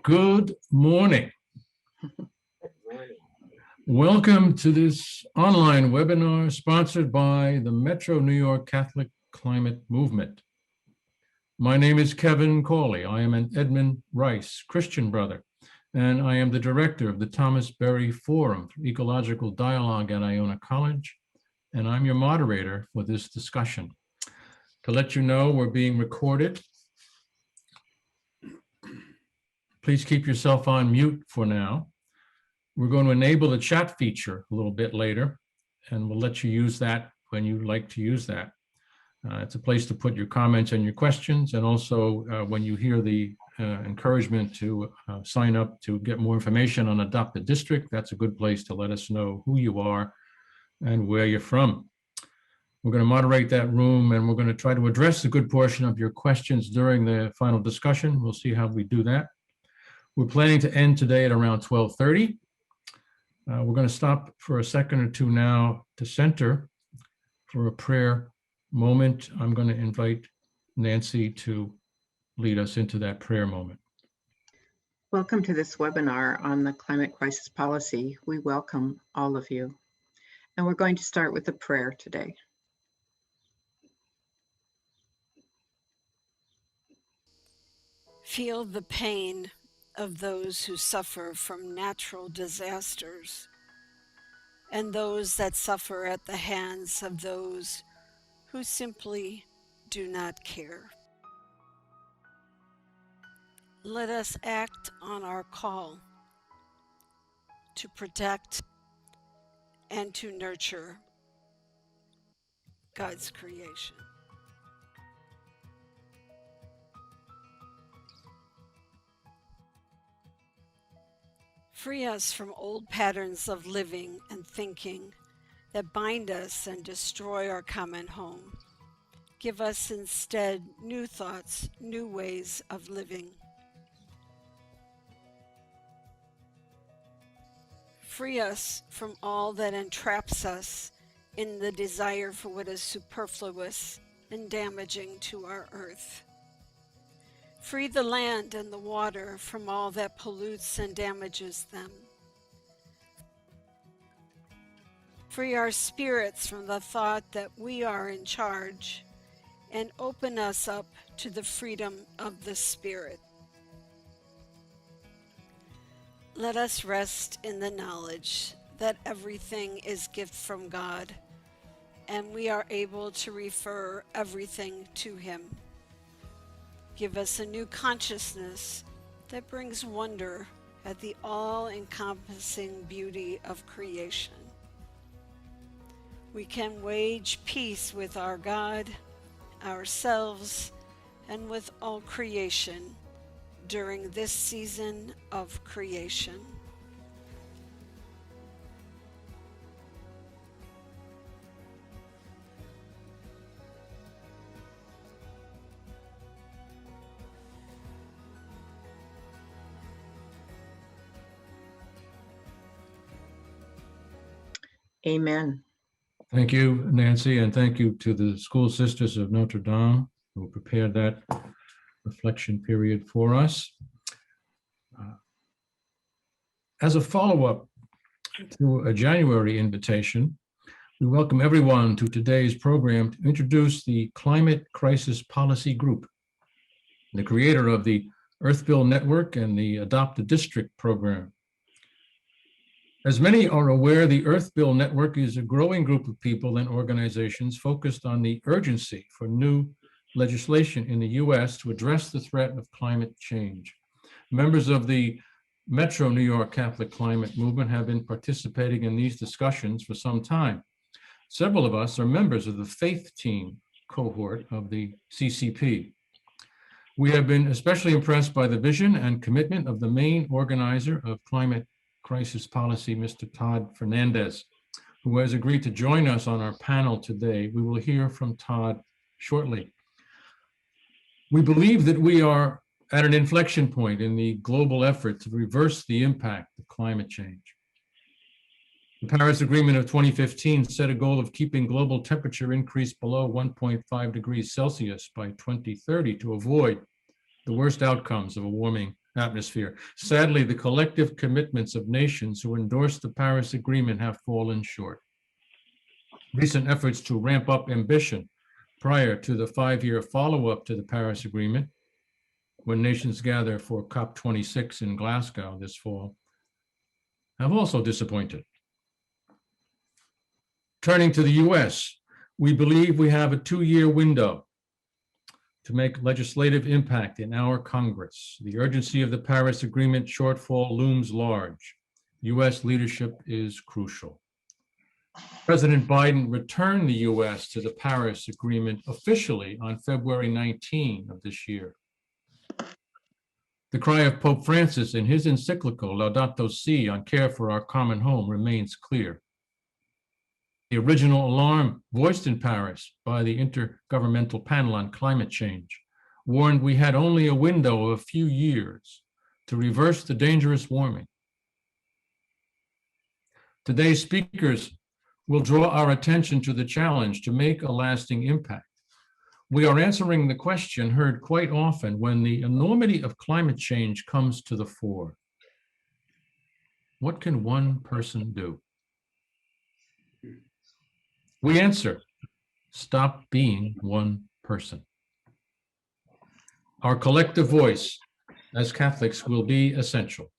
Good morning. Welcome to this online webinar sponsored by the Metro New York Catholic Climate Movement. My name is Kevin Cawley. I am an Edmund Rice Christian brother, and I am the director of the Thomas Berry Forum for Ecological Dialogue at Iona College, and I'm your moderator for this discussion. To let you know, we're being recorded. Please keep yourself on mute for now. We're going to enable the chat feature a little bit later, and we'll let you use that when you like to use that. It's a place to put your comments and your questions, and also when you hear the encouragement to sign up to get more information on Adopt a District, that's a good place to let us know who you are and where you're from. We're going to moderate that room, and we're going to try to address a good portion of your questions during the final discussion. We'll see how we do that. We're planning to end today at around 12:30. We're going to stop for a second or two now to center for a prayer moment. I'm going to invite Nancy to lead us into that prayer moment. Welcome to this webinar on the climate crisis policy. We welcome all of you. And we're going to start with a prayer today. Feel the pain of those who suffer from natural disasters and those that suffer at the hands of those who simply do not care. Let us act on our call to protect and to nurture God's creation. Free us from old patterns of living and thinking that bind us and destroy our common home. Give us instead new thoughts, new ways of living. Free us from all that entraps us in the desire for what is superfluous and damaging to our earth. Free the land and the water from all that pollutes and damages them. Free our spirits from the thought that we are in charge, and open us up to the freedom of the Spirit. Let us rest in the knowledge that everything is gift from God, and we are able to refer everything to Him. Give us a new consciousness that brings wonder at the all-encompassing beauty of creation. We can wage peace with our God, ourselves, and with all creation during this season of creation. Amen. Thank you, Nancy, and thank you to the School Sisters of Notre Dame who prepared that reflection period for us. As a follow-up to a January invitation, we welcome everyone to today's program to introduce the Climate Crisis Policy Group, the creator of the Earth Bill Network and the Adopt a District program. As many are aware, the Earth Bill Network is a growing group of people and organizations focused on the urgency for new legislation in the U.S. to address the threat of climate change. Members of the Metro New York Catholic Climate Movement have been participating in these discussions for some time. Several of us are members of the Faith Team cohort of the CCP. We have been especially impressed by the vision and commitment of the main organizer of climate crisis policy, Mr. Todd Fernandez, who has agreed to join us on our panel today. We will hear from Todd shortly. We believe that we are at an inflection point in the global effort to reverse the impact of climate change. The Paris Agreement of 2015 set a goal of keeping global temperature increase below 1.5 degrees Celsius by 2030 to avoid the worst outcomes of a warming atmosphere. Sadly, the collective commitments of nations who endorsed the Paris Agreement have fallen short. Recent efforts to ramp up ambition prior to the 5-year follow-up to the Paris Agreement, when nations gather for COP26 in Glasgow this fall, have also disappointed. Turning to the US, we believe we have a 2-year window to make legislative impact in our Congress. The urgency of the Paris Agreement shortfall looms large. US leadership is crucial. President Biden returned the US to the Paris Agreement officially on February 19 of this year. The cry of Pope Francis in his encyclical Laudato Si on care for our common home remains clear. The original alarm voiced in Paris by the Intergovernmental Panel on Climate Change warned we had only a window of a few years to reverse the dangerous warming. Today's speakers will draw our attention to the challenge to make a lasting impact. We are answering the question heard quite often when the enormity of climate change comes to the fore. What can one person do? We answer, stop being one person. Our collective voice as Catholics will be essential.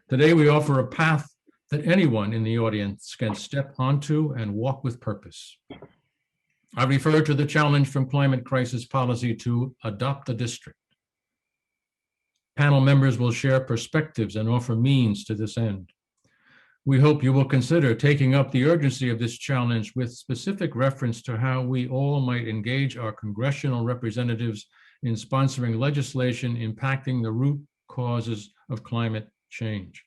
Today, we offer a path that anyone in the audience can step onto and walk with purpose. I refer to the challenge from climate crisis policy to adopt a district. Panel members will share perspectives and offer means to this end. We hope you will consider taking up the urgency of this challenge with specific reference to how we all might engage our congressional representatives in sponsoring legislation impacting the root causes of climate change.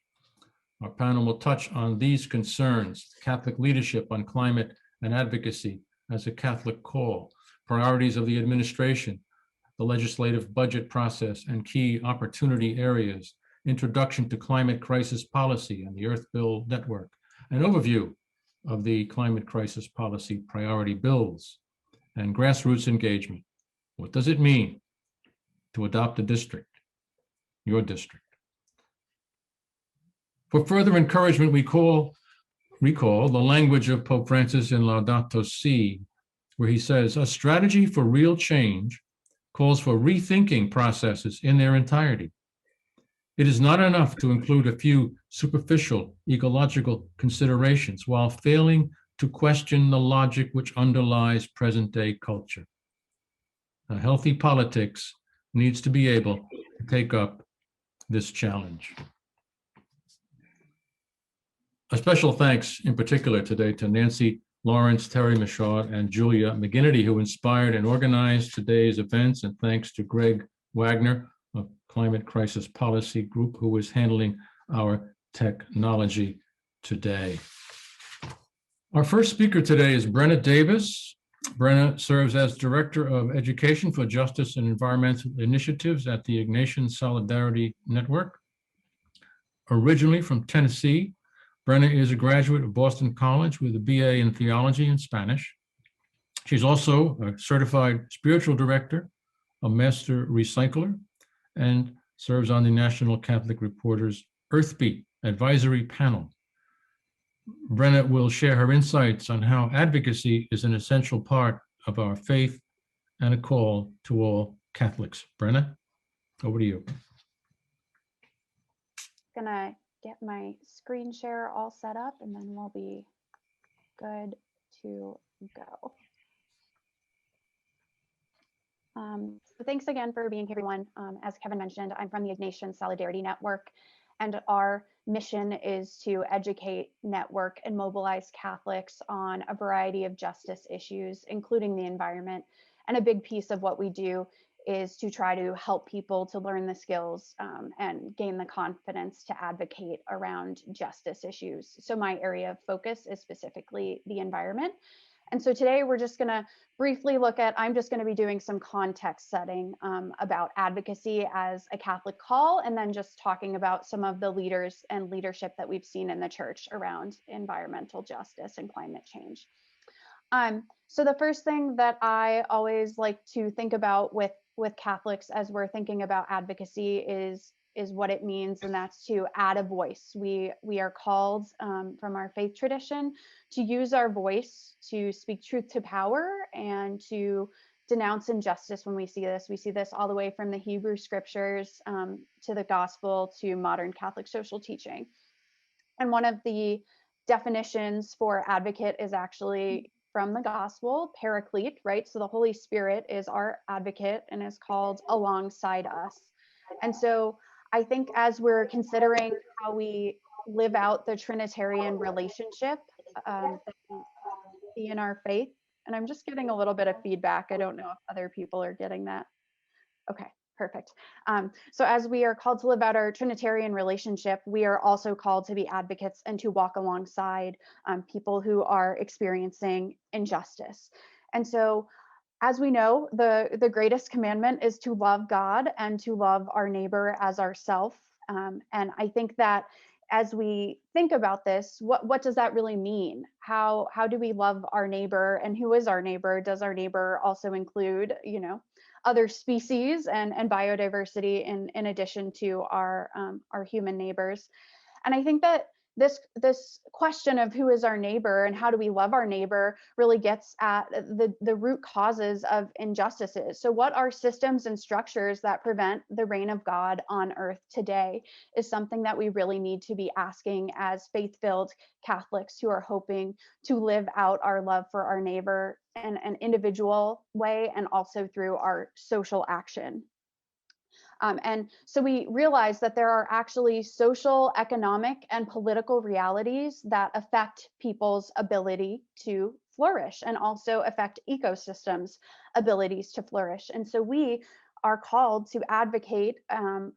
Our panel will touch on these concerns: Catholic leadership on climate and advocacy as a Catholic call, priorities of the administration, the legislative budget process and key opportunity areas, introduction to climate crisis policy and the Earth Bill Network, an overview of the climate crisis policy priority bills, and grassroots engagement. What does it mean to adopt a district, your district? For further encouragement, we recall the language of Pope Francis in Laudato Si, where he says, a strategy for real change calls for rethinking processes in their entirety. It is not enough to include a few superficial ecological considerations while failing to question the logic which underlies present-day culture. A healthy politics needs to be able to take up this challenge. A special thanks in particular today to Nancy Lawrence, Terry Michaud, and Julia McGinnity, who inspired and organized today's events, and thanks to Greg Wagner of Climate Crisis Policy Group, who is handling our technology today. Our first speaker today is Brenna Davis. Brenna serves as Director of Education for Justice and Environmental Initiatives at the Ignatian Solidarity Network. Originally from Tennessee, Brenna is a graduate of Boston College with a BA in Theology and Spanish. She's also a certified spiritual director, a master recycler, and serves on the National Catholic Reporters Earthbeat Advisory Panel. Brenna will share her insights on how advocacy is an essential part of our faith and a call to all Catholics. Brenna, over to you. Gonna get my screen share all set up and then we'll be good to go. So thanks again for being here, everyone. As Kevin mentioned, I'm from the Ignatian Solidarity Network, and our mission is to educate, network, and mobilize Catholics on a variety of justice issues, including the environment. And a big piece of what we do is to try to help people to learn the skills and gain the confidence to advocate around justice issues. So my area of focus is specifically the environment. And so today we're just gonna briefly look at, I'm just gonna be doing some context setting about advocacy as a Catholic call, and then just talking about some of the leaders and leadership that we've seen in the church around environmental justice and climate change. So the first thing that I always like to think about with Catholics as we're thinking about advocacy is what it means, and that's to add a voice. We are called from our faith tradition to use our voice to speak truth to power and to denounce injustice when we see this. We see this all the way from the Hebrew scriptures to the gospel to modern Catholic social teaching. And one of the definitions for advocate is actually from the gospel, paraclete, right? So the Holy Spirit is our advocate and is called alongside us. And so I think as we're considering how we live out the Trinitarian relationship that we see in our faith, and I'm just getting a little bit of feedback. I don't know if other people are getting that. Okay, perfect. So as we are called to live out our Trinitarian relationship, we are also called to be advocates and to walk alongside people who are experiencing injustice. And so, as we know, the greatest commandment is to love God and to love our neighbor as ourself. And I think that as we think about this, what does that really mean? How do we love our neighbor, and who is our neighbor? Does our neighbor also include, other species and biodiversity in addition to our human neighbors? And I think that this question of who is our neighbor and how do we love our neighbor really gets at the root causes of injustices. So what are systems and structures that prevent the reign of God on earth today is something that we really need to be asking as faith-filled Catholics who are hoping to live out our love for our neighbor in an individual way and also through our social action. And so we realize that there are actually social, economic, and political realities that affect people's ability to flourish and also affect ecosystems' abilities to flourish. And so we are called to advocate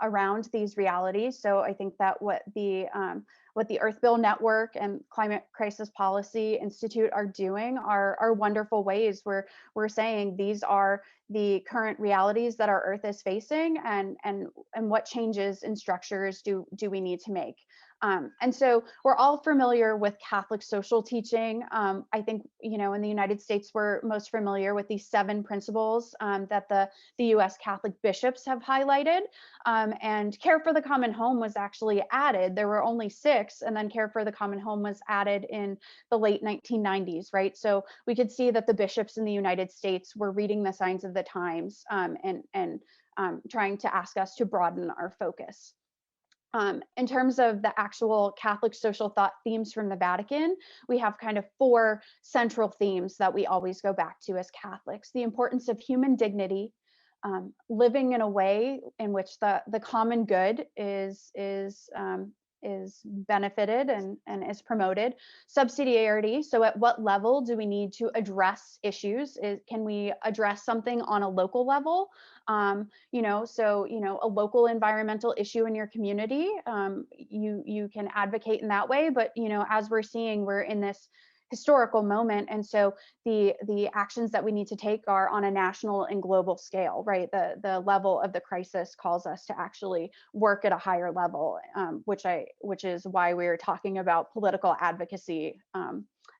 around these realities. So I think that what the Earth Bill Network and Climate Crisis Policy Institute are doing are wonderful ways where we're saying these are the current realities that our Earth is facing, and what changes and structures do we need to make. And so we're all familiar with Catholic social teaching. I think, in the United States, we're most familiar with these 7 principles that the US Catholic bishops have highlighted. And care for the common home was actually added. There were only 6, and then care for the common home was added in the late 1990s, right? So we could see that the bishops in the United States were reading the signs of the times and trying to ask us to broaden our focus. In terms of the actual Catholic social thought themes from the Vatican, we have kind of 4 central themes that we always go back to as Catholics: the importance of human dignity, living in a way in which the common good is benefited and is promoted; subsidiarity. So at what level do we need to address issues? Can we address something on a local level? A local environmental issue in your community, you can advocate in that way. But, as we're seeing, we're in this historical moment. And so the actions that we need to take are on a national and global scale, right? The level of the crisis calls us to actually work at a higher level, which is why we're talking about political advocacy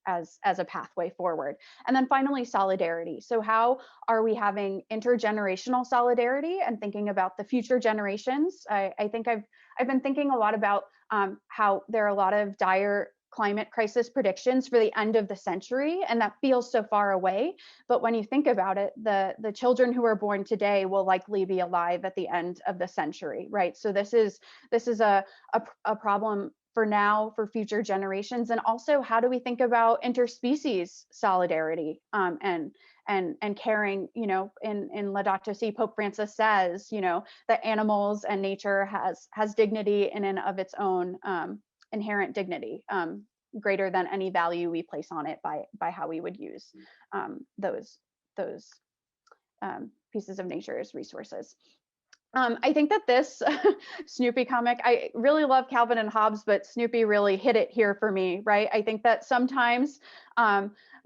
as a pathway forward. And then finally, solidarity. So how are we having intergenerational solidarity and thinking about the future generations? I think I've been thinking a lot about how there are a lot of dire climate crisis predictions for the end of the century, and that feels so far away. But when you think about it, the children who are born today will likely be alive at the end of the century, right? So this is a problem for now, for future generations. And also, how do we think about interspecies solidarity and caring? In Laudato Si, Pope Francis says, that animals and nature has dignity in and of its own, inherent dignity, greater than any value we place on it by how we would use those pieces of nature as resources. I think that this Snoopy comic, I really love Calvin and Hobbes, but Snoopy really hit it here for me, right? I think that sometimes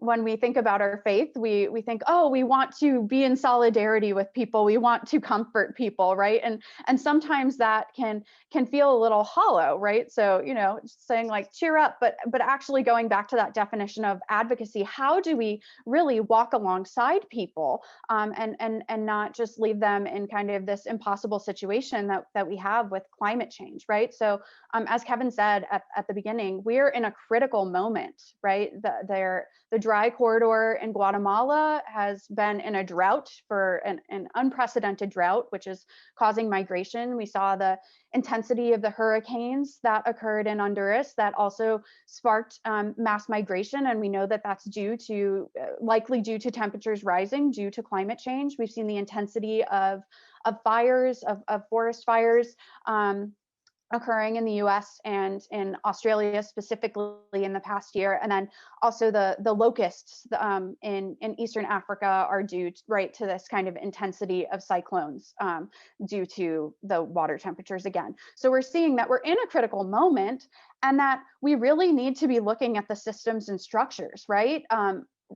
when we think about our faith, we think, oh, we want to be in solidarity with people, we want to comfort people, right? And sometimes that can feel a little hollow, right? So, you know, saying like cheer up, but actually going back to that definition of advocacy, how do we really walk alongside people, and not just leave them in kind of this impossible situation that we have with climate change, right? So as Kevin said at the beginning, we're in a critical moment, right? The dry corridor in Guatemala has been in a drought for an unprecedented drought, which is causing migration. We saw the intensity of the hurricanes that occurred in Honduras that also sparked mass migration. And we know that that's likely due to temperatures rising due to climate change. We've seen the intensity of fires, of forest fires, occurring in the US and in Australia specifically in the past year. And then also the locusts in Eastern Africa are due to this kind of intensity of cyclones due to the water temperatures again. So we're seeing that we're in a critical moment and that we really need to be looking at the systems and structures, right?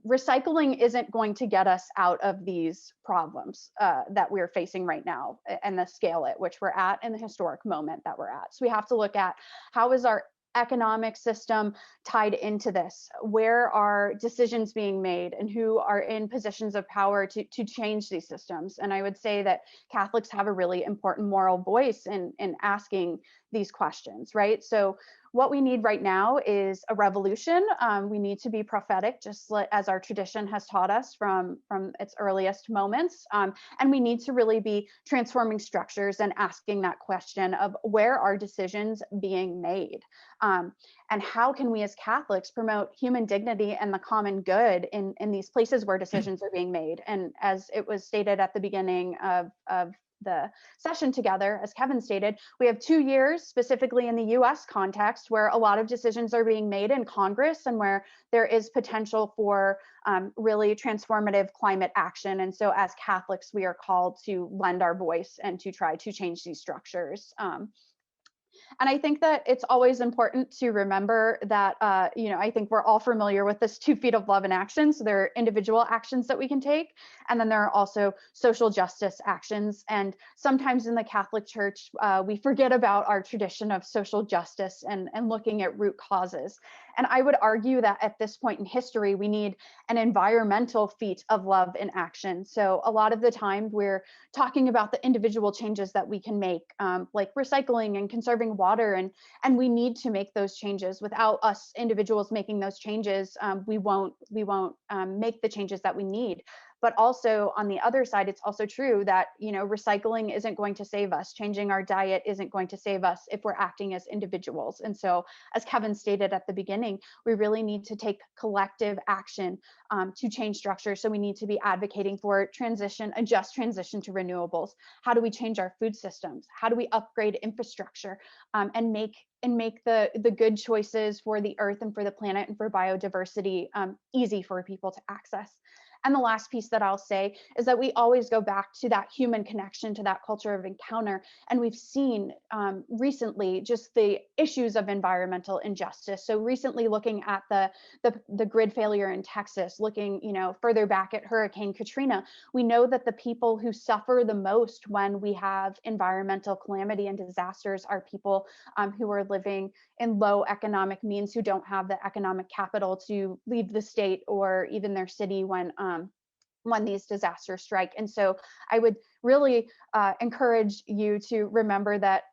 Recycling isn't going to get us out of these problems that we're facing right now and the scale at which we're at and the historic moment that we're at. So we have to look at how is our economic system tied into this? Where are decisions being made and who are in positions of power to change these systems? And I would say that Catholics have a really important moral voice in asking these questions, right? So what we need right now is a revolution. We need to be prophetic, just as our tradition has taught us from its earliest moments. And we need to really be transforming structures and asking that question of where are decisions being made? And how can we as Catholics promote human dignity and the common good in these places where decisions are being made? And as it was stated at the beginning of the session together, as Kevin stated, we have 2 years specifically in the US context where a lot of decisions are being made in Congress and where there is potential for really transformative climate action. And so as Catholics, we are called to lend our voice and to try to change these structures. And I think that it's always important to remember that, I think we're all familiar with this 2 feet of love in action. So there are individual actions that we can take, and then there are also social justice actions. And sometimes in the Catholic Church, we forget about our tradition of social justice and looking at root causes. And I would argue that at this point in history, we need an environmental feat of love in action. So a lot of the time we're talking about the individual changes that we can make, like recycling and conserving water, and we need to make those changes. Without us individuals making those changes, we won't make the changes that we need. But also on the other side, it's also true that, recycling isn't going to save us. Changing our diet isn't going to save us if we're acting as individuals. And so, as Kevin stated at the beginning, we really need to take collective action to change structure. So we need to be advocating for a just transition to renewables. How do we change our food systems? How do we upgrade infrastructure and make the good choices for the earth and for the planet and for biodiversity easy for people to access? And the last piece that I'll say is that we always go back to that human connection, to that culture of encounter. And we've seen recently just the issues of environmental injustice. So recently looking at the grid failure in Texas, looking further back at Hurricane Katrina, we know that the people who suffer the most when we have environmental calamity and disasters are people who are living in low economic means, who don't have the economic capital to leave the state or even their city when these disasters strike. And so I would really encourage you to remember that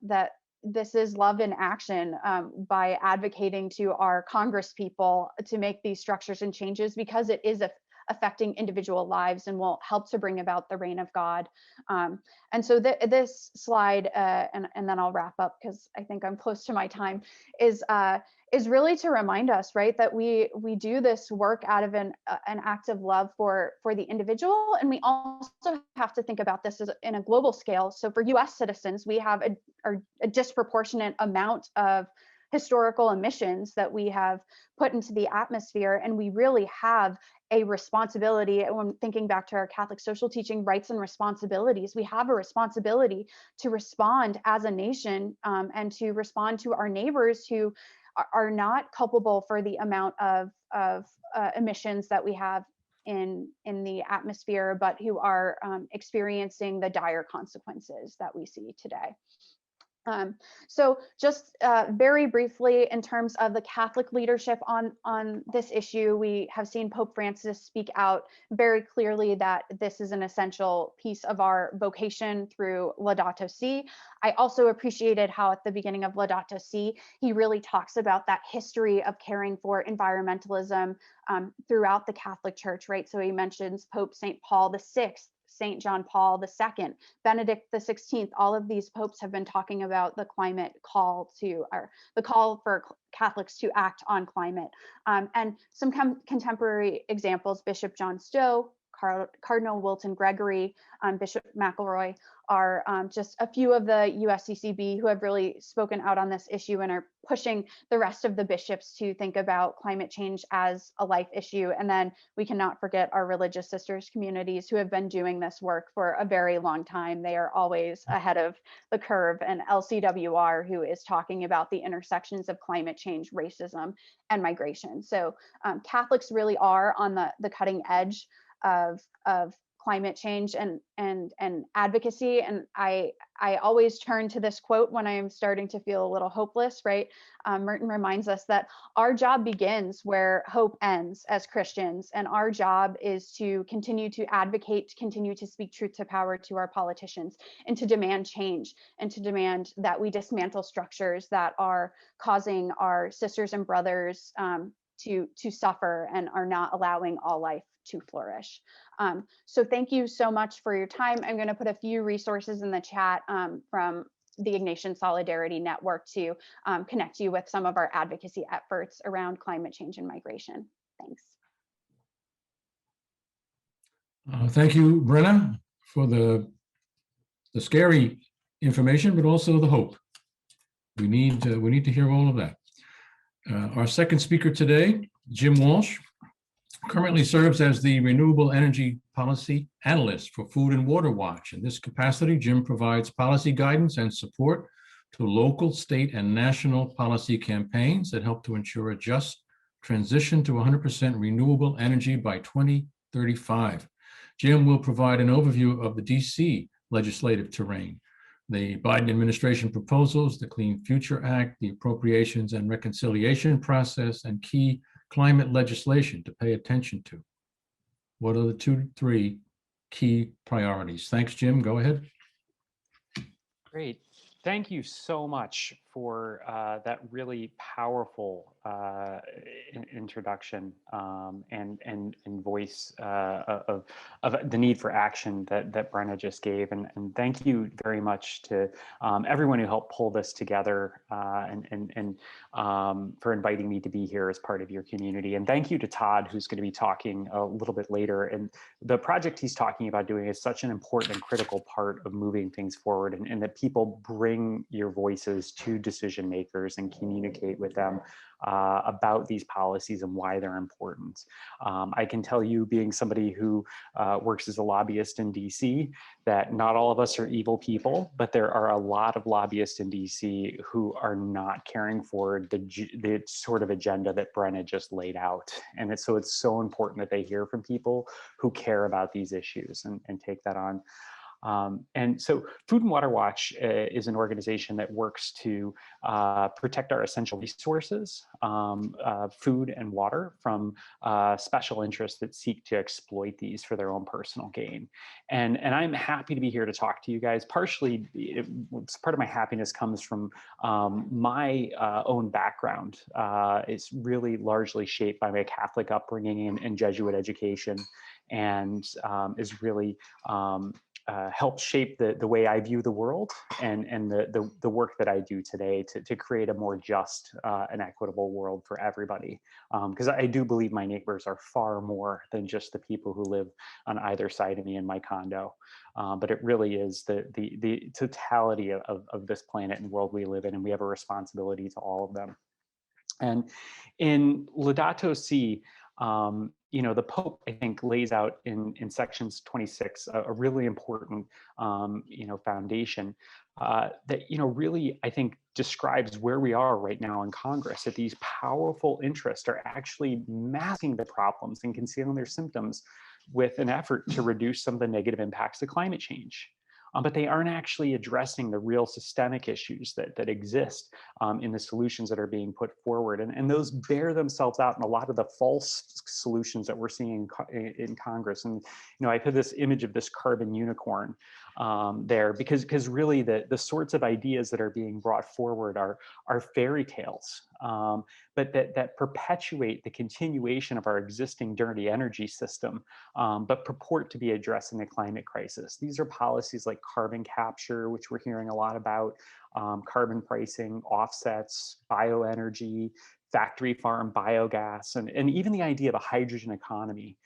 this is love in action by advocating to our Congress people to make these structures and changes, because it is affecting individual lives and will help to bring about the reign of God. And so this slide, and then I'll wrap up because I think I'm close to my time, is really to remind us, right, that we do this work out of an act of love for the individual, and we also have to think about this as in a global scale. So for U.S. citizens, we have a disproportionate amount of historical emissions that we have put into the atmosphere, and we really have a responsibility. When thinking back to our Catholic social teaching, rights and responsibilities, we have a responsibility to respond as a nation and to respond to our neighbors who are not culpable for the amount of emissions that we have in the atmosphere, but who are experiencing the dire consequences that we see today. So just very briefly, in terms of the Catholic leadership on this issue, we have seen Pope Francis speak out very clearly that this is an essential piece of our vocation through Laudato Si. I also appreciated how at the beginning of Laudato Si, he really talks about that history of caring for environmentalism throughout the Catholic Church, right? So he mentions Pope St. Paul VI, St. John Paul II, Benedict XVI. All of these popes have been talking about the climate call to, or the call for Catholics to act on climate. And some contemporary examples, Bishop John Stowe, Cardinal Wilton Gregory, Bishop McElroy are just a few of the USCCB who have really spoken out on this issue and are pushing the rest of the bishops to think about climate change as a life issue. And then we cannot forget our religious sisters communities who have been doing this work for a very long time. They are always ahead of the curve, and LCWR, who is talking about the intersections of climate change, racism, and migration. So Catholics really are on the cutting edge of climate change and advocacy. And I always turn to this quote when I am starting to feel a little hopeless, right? Merton reminds us that our job begins where hope ends as Christians, and our job is to continue to advocate, to continue to speak truth to power to our politicians, and to demand change, and to demand that we dismantle structures that are causing our sisters and brothers to suffer and are not allowing all life to flourish. So thank you so much for your time. I'm going to put a few resources in the chat from the Ignatian Solidarity Network to connect you with some of our advocacy efforts around climate change and migration. Thanks. Thank you, Brenna, for the scary information, but also the hope. We need to hear all of that. Our second speaker today, Jim Walsh, currently serves as the Renewable Energy Policy Analyst for Food and Water Watch. In this capacity, Jim provides policy guidance and support to local, state, and national policy campaigns that help to ensure a just transition to 100% renewable energy by 2035. Jim will provide an overview of the DC legislative terrain, the Biden administration proposals, the Clean Future Act, the Appropriations and Reconciliation process, and key climate legislation to pay attention to. What are the 2-3 key priorities? Thanks, Jim. Go ahead. Great. Thank you so much for that really powerful introduction and voice of the need for action that Brenna just gave. And thank you very much to everyone who helped pull this together and for inviting me to be here as part of your community. And thank you to Todd, who's going to be talking a little bit later. And the project he's talking about doing is such an important and critical part of moving things forward, and that people bring your voices to decision makers and communicate with them about these policies and why they're important. I can tell you, being somebody who works as a lobbyist in DC, that not all of us are evil people, but there are a lot of lobbyists in DC who are not caring for the sort of agenda that Brenna just laid out. And so it's so important that they hear from people who care about these issues and take that on. And so Food and Water Watch is an organization that works to protect our essential resources, food and water, from special interests that seek to exploit these for their own personal gain. And I'm happy to be here to talk to you guys. Partially, part of my happiness comes from my own background. It's really largely shaped by my Catholic upbringing and Jesuit education, and is really help shape the way I view the world and the work that I do today to create a more just and equitable world for everybody. Because I do believe my neighbors are far more than just the people who live on either side of me in my condo. But it really is the totality of this planet and world we live in, and we have a responsibility to all of them. And in Laudato Si, the Pope, I think, lays out in sections 26 a really important, foundation that, really, I think describes where we are right now in Congress, that these powerful interests are actually masking the problems and concealing their symptoms with an effort to reduce some of the negative impacts of climate change. But they aren't actually addressing the real systemic issues that exist in the solutions that are being put forward. And those bear themselves out in a lot of the false solutions that we're seeing in Congress. And, I put this image of this carbon unicorn there because really the sorts of ideas that are being brought forward are fairy tales, but that perpetuate the continuation of our existing dirty energy system, but purport to be addressing the climate crisis. These are policies like carbon capture, which we're hearing a lot about, carbon pricing, offsets, bioenergy, factory farm biogas, and even the idea of a hydrogen economy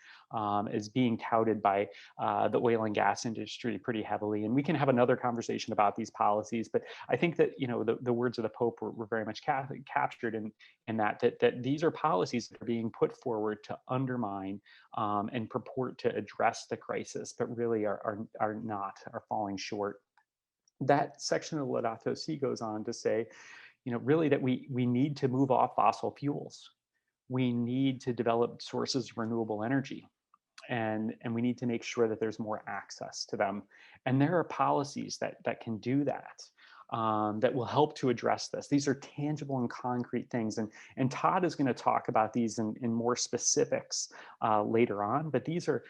is being touted by the oil and gas industry pretty heavily. And we can have another conversation about these policies, but I think that, the words of the Pope were very much captured in that these are policies that are being put forward to undermine and purport to address the crisis, but really are falling short. That section of Laudato Si goes on to say, really that we need to move off fossil fuels. We need to develop sources of renewable energy. And we need to make sure that there's more access to them. And there are policies that can do that, that will help to address this. These are tangible and concrete things. And Todd is going to talk about these in more specifics later on. But these are,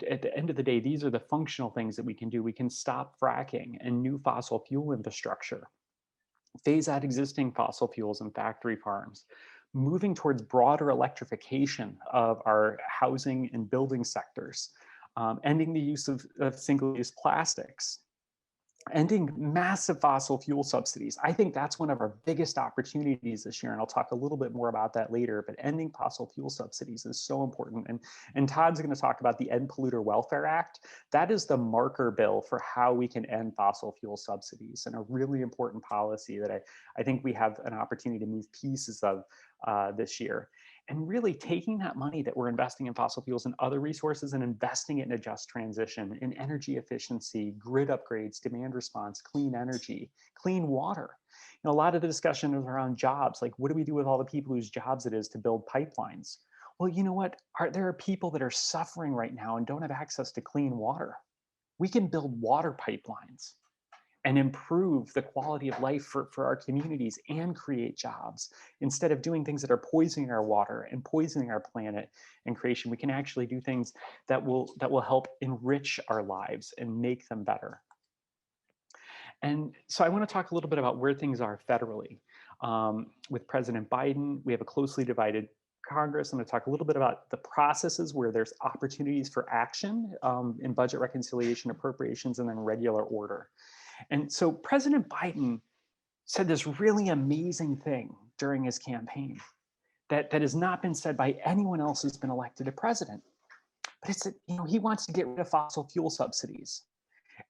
at the end of the day, these are the functional things that we can do. We can stop fracking and new fossil fuel infrastructure, phase out existing fossil fuels and factory farms, moving towards broader electrification of our housing and building sectors, ending the use of single-use plastics, ending massive fossil fuel subsidies. I think that's one of our biggest opportunities this year, and I'll talk a little bit more about that later, but ending fossil fuel subsidies is so important. And Todd's going to talk about the End Polluter Welfare Act. That is the marker bill for how we can end fossil fuel subsidies, and a really important policy that I think we have an opportunity to move pieces of this year. And really taking that money that we're investing in fossil fuels and other resources and investing it in a just transition, in energy efficiency, grid upgrades, demand response, clean energy, clean water. A lot of the discussion is around jobs, like what do we do with all the people whose jobs it is to build pipelines? Well, you know what? There are people that are suffering right now and don't have access to clean water. We can build water pipelines and improve the quality of life for our communities and create jobs. Instead of doing things that are poisoning our water and poisoning our planet and creation, we can actually do things that will help enrich our lives and make them better. And so I want to talk a little bit about where things are federally. With President Biden, we have a closely divided Congress. I'm going to talk a little bit about the processes where there's opportunities for action in budget reconciliation, appropriations, and then regular order. And so President Biden said this really amazing thing during his campaign that has not been said by anyone else who's been elected to president. But it's that, he wants to get rid of fossil fuel subsidies.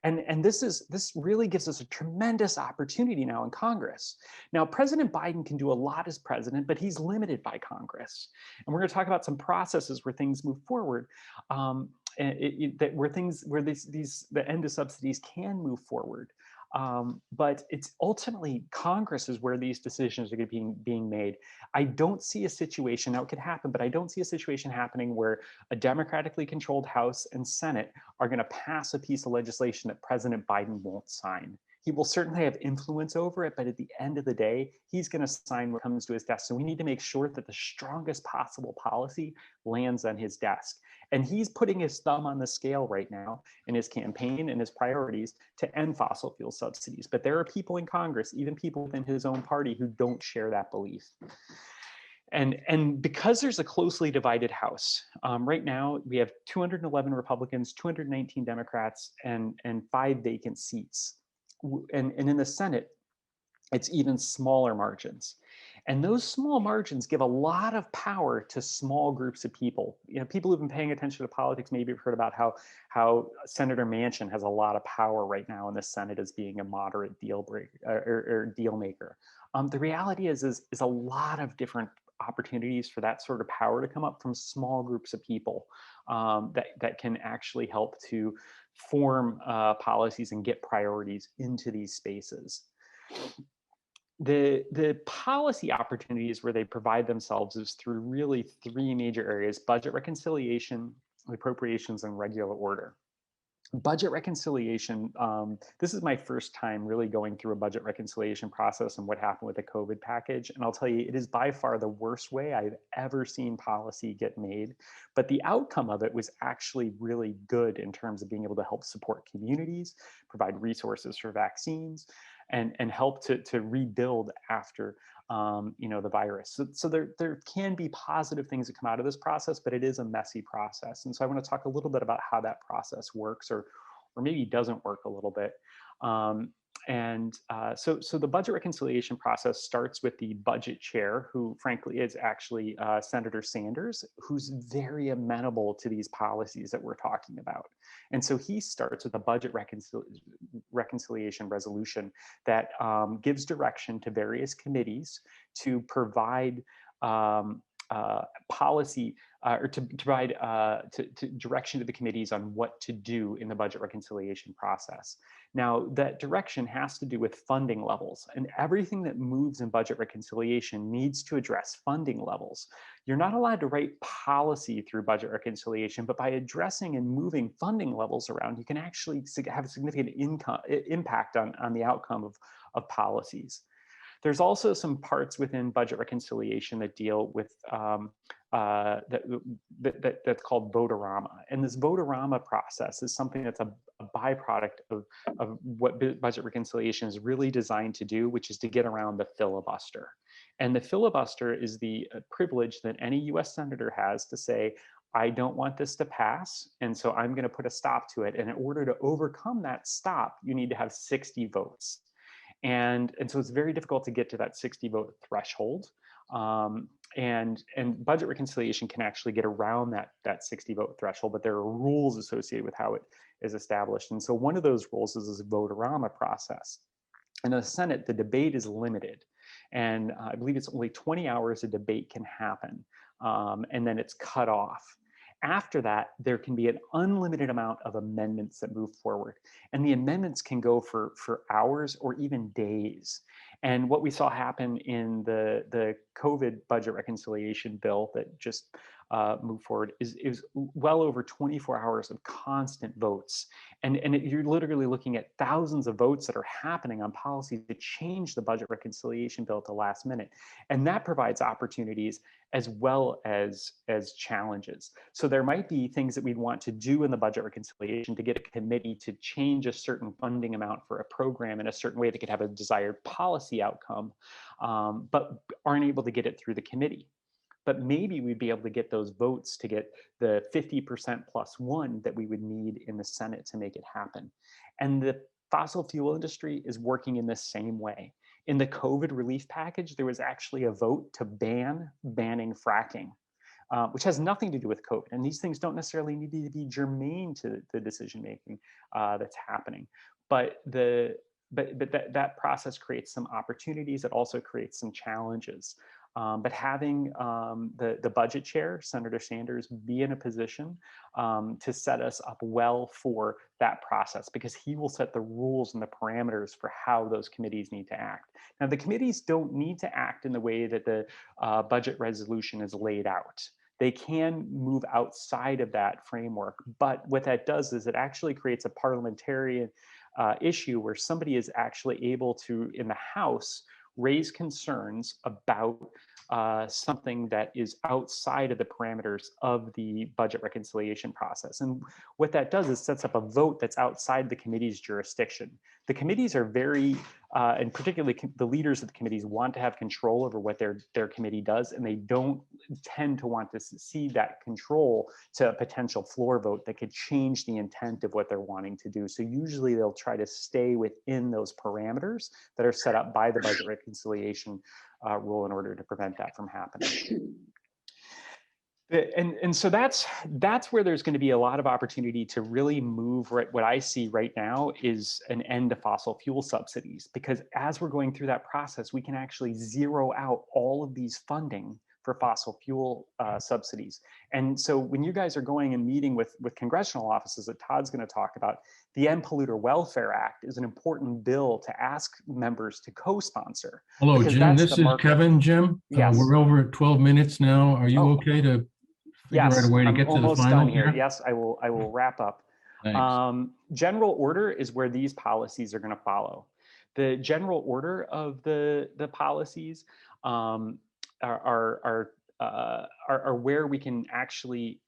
And this really gives us a tremendous opportunity now in Congress. Now, President Biden can do a lot as president, but he's limited by Congress. And we're going to talk about some processes where things move forward, where the end of subsidies can move forward. But it's ultimately Congress is where these decisions are being made. I don't see a situation, now it could happen, but I don't see a situation happening where a democratically controlled House and Senate are going to pass a piece of legislation that President Biden won't sign. He will certainly have influence over it, but at the end of the day, he's going to sign what comes to his desk. So we need to make sure that the strongest possible policy lands on his desk. And he's putting his thumb on the scale right now in his campaign and his priorities to end fossil fuel subsidies. But there are people in Congress, even people within his own party, who don't share that belief. And because there's a closely divided House, right now we have 211 Republicans, 219 Democrats, and 5 vacant seats. And in the Senate, it's even smaller margins. And those small margins give a lot of power to small groups of people. People who've been paying attention to politics maybe have heard about how Senator Manchin has a lot of power right now in the Senate as being a moderate deal maker. The reality is a lot of different opportunities for that sort of power to come up from small groups of people that can actually help to form policies and get priorities into these spaces. The policy opportunities where they provide themselves is through really three major areas: budget reconciliation, appropriations, and regular order. Budget reconciliation, this is my first time really going through a budget reconciliation process and what happened with the COVID package. And I'll tell you, it is by far the worst way I've ever seen policy get made. But the outcome of it was actually really good in terms of being able to help support communities, provide resources for vaccines, and help to rebuild after the virus. So there can be positive things that come out of this process, but it is a messy process. And so I want to talk a little bit about how that process works, or maybe doesn't work a little bit. So the budget reconciliation process starts with the budget chair, who frankly is actually Senator Sanders, who's very amenable to these policies that we're talking about. And so he starts with a budget reconciliation resolution that gives direction to various committees to provide policy or to provide to direction to the committees on what to do in the budget reconciliation process. Now, that direction has to do with funding levels, and everything that moves in budget reconciliation needs to address funding levels. You're not allowed to write policy through budget reconciliation, but by addressing and moving funding levels around, you can actually have a significant impact on the outcome of policies. There's also some parts within budget reconciliation that deal with that's called Votorama. And this Votorama process is something that's a byproduct of what budget reconciliation is really designed to do, which is to get around the filibuster. And the filibuster is the privilege that any US senator has to say, I don't want this to pass, and so I'm going to put a stop to it. And in order to overcome that stop, you need to have 60 votes. And so it's very difficult to get to that 60 vote threshold. And budget reconciliation can actually get around that 60 vote threshold, but there are rules associated with how it is established. And so one of those rules is this Votorama process. In the Senate, the debate is limited. And I believe it's only 20 hours a debate can happen. And then it's cut off. After that, there can be an unlimited amount of amendments that move forward. And the amendments can go for hours or even days. And what we saw happen in the COVID budget reconciliation bill that just moved forward is well over 24 hours of constant votes. And you're literally looking at thousands of votes that are happening on policy to change the budget reconciliation bill at the last minute. And that provides opportunities as well as challenges. So there might be things that we'd want to do in the budget reconciliation to get a committee to change a certain funding amount for a program in a certain way that could have a desired policy outcome, but aren't able to get it through the committee. But maybe we'd be able to get those votes to get the 50% plus one that we would need in the Senate to make it happen. And the fossil fuel industry is working in the same way. In the COVID relief package, there was actually a vote to ban fracking, which has nothing to do with COVID. And these things don't necessarily need to be germane to the decision-making that's happening. But that process creates some opportunities. It also creates some challenges. But having the budget chair, Senator Sanders, be in a position to set us up well for that process, because he will set the rules and the parameters for how those committees need to act. Now, the committees don't need to act in the way that the budget resolution is laid out. They can move outside of that framework, but what that does is it actually creates a parliamentarian issue where somebody is actually able to, in the House, raise concerns about something that is outside of the parameters of the budget reconciliation process. And what that does is sets up a vote that's outside the committee's jurisdiction. The committees are very, and particularly the leaders of the committees, want to have control over what their committee does, and they don't tend to want to cede that control to a potential floor vote that could change the intent of what they're wanting to do. So usually they'll try to stay within those parameters that are set up by the budget reconciliation rule in order to prevent that from happening. And so that's where there's going to be a lot of opportunity to really move. What I see right now is an end to fossil fuel subsidies, because as we're going through that process, we can actually zero out all of these funding for fossil fuel subsidies. And so when you guys are going and meeting with congressional offices that Todd's going to talk about, the End Polluter Welfare Act is an important bill to ask members to co-sponsor. Hello, because Jim. that's This the is market. Kevin, Jim. Yes. We're over at 12 minutes now. Are you Oh. okay to figure out Yes, a way to I'm get to the almost final done here. here? Yes, I will wrap up. Thanks. General order is where these policies are going to follow. The general order of the policies are where we can actually,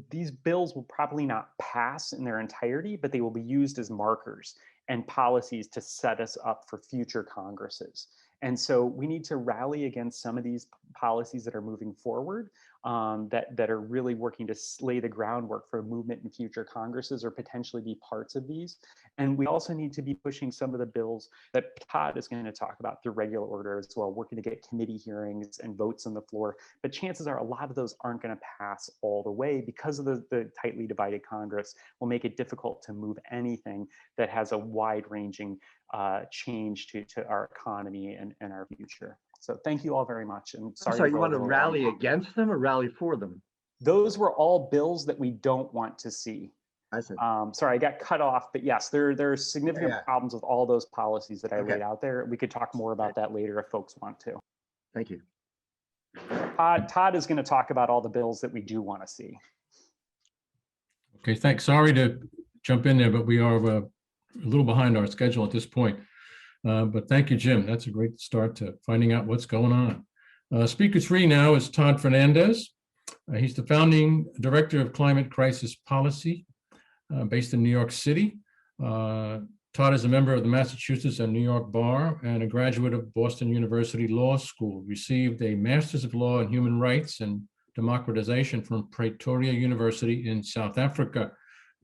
these bills will probably not pass in their entirety, but they will be used as markers and policies to set us up for future Congresses. And so we need to rally against some of these policies that are moving forward, that are really working to lay the groundwork for movement in future Congresses or potentially be parts of these. And we also need to be pushing some of the bills that Todd is going to talk about through regular order as well, working to get committee hearings and votes on the floor. But chances are a lot of those aren't going to pass all the way because of the tightly divided Congress will make it difficult to move anything that has a wide-ranging change to our economy and our future. So thank you all very much. And sorry you want to rally against them or rally for them? Those were all bills that we don't want to see. I see. Sorry, I got cut off, but yes, there are significant problems with all those policies that I laid out there. We could talk more about that later if folks want to. Thank you. Todd is going to talk about all the bills that we do want to see. Okay, thanks. Sorry to jump in there, but we are a little behind our schedule at this point. But thank you, Jim. That's a great start to finding out what's going on. Speaker 3 now is Todd Fernandez. He's the founding director of Climate Crisis Policy based in New York City. Todd is a member of the Massachusetts and New York Bar and a graduate of Boston University Law School. Received a Master's of Law in Human Rights and Democratization from Pretoria University in South Africa.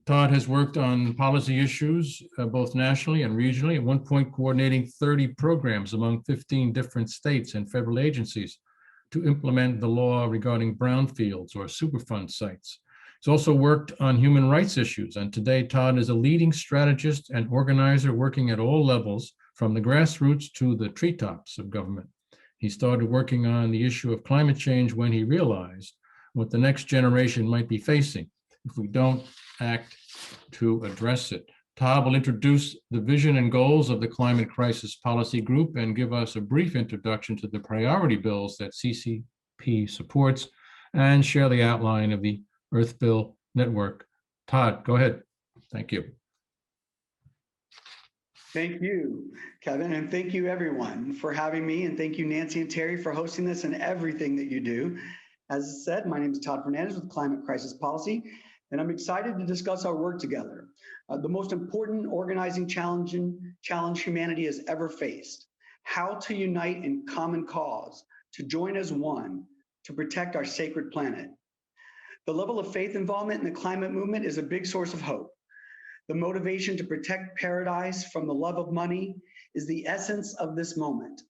Todd has worked on policy issues both nationally and regionally, at one point coordinating 30 programs among 15 different states and federal agencies to implement the law regarding brownfields or Superfund sites. He's also worked on human rights issues, and today Todd is a leading strategist and organizer working at all levels, from the grassroots to the treetops of government. He started working on the issue of climate change when he realized what the next generation might be facing if we don't act to address it. Todd will introduce the vision and goals of the Climate Crisis Policy Group and give us a brief introduction to the priority bills that CCP supports and share the outline of the Earth Bill Network. Todd, go ahead. Thank you. Thank you, Kevin, and thank you everyone for having me, and thank you Nancy and Terry for hosting this and everything that you do. As said, my name is Todd Fernandez with Climate Crisis Policy, and I'm excited to discuss our work together. The most important organizing challenge humanity has ever faced: how to unite in common cause, to join as one, to protect our sacred planet. The level of faith involvement in the climate movement is a big source of hope. The motivation to protect paradise from the love of money is the essence of this moment.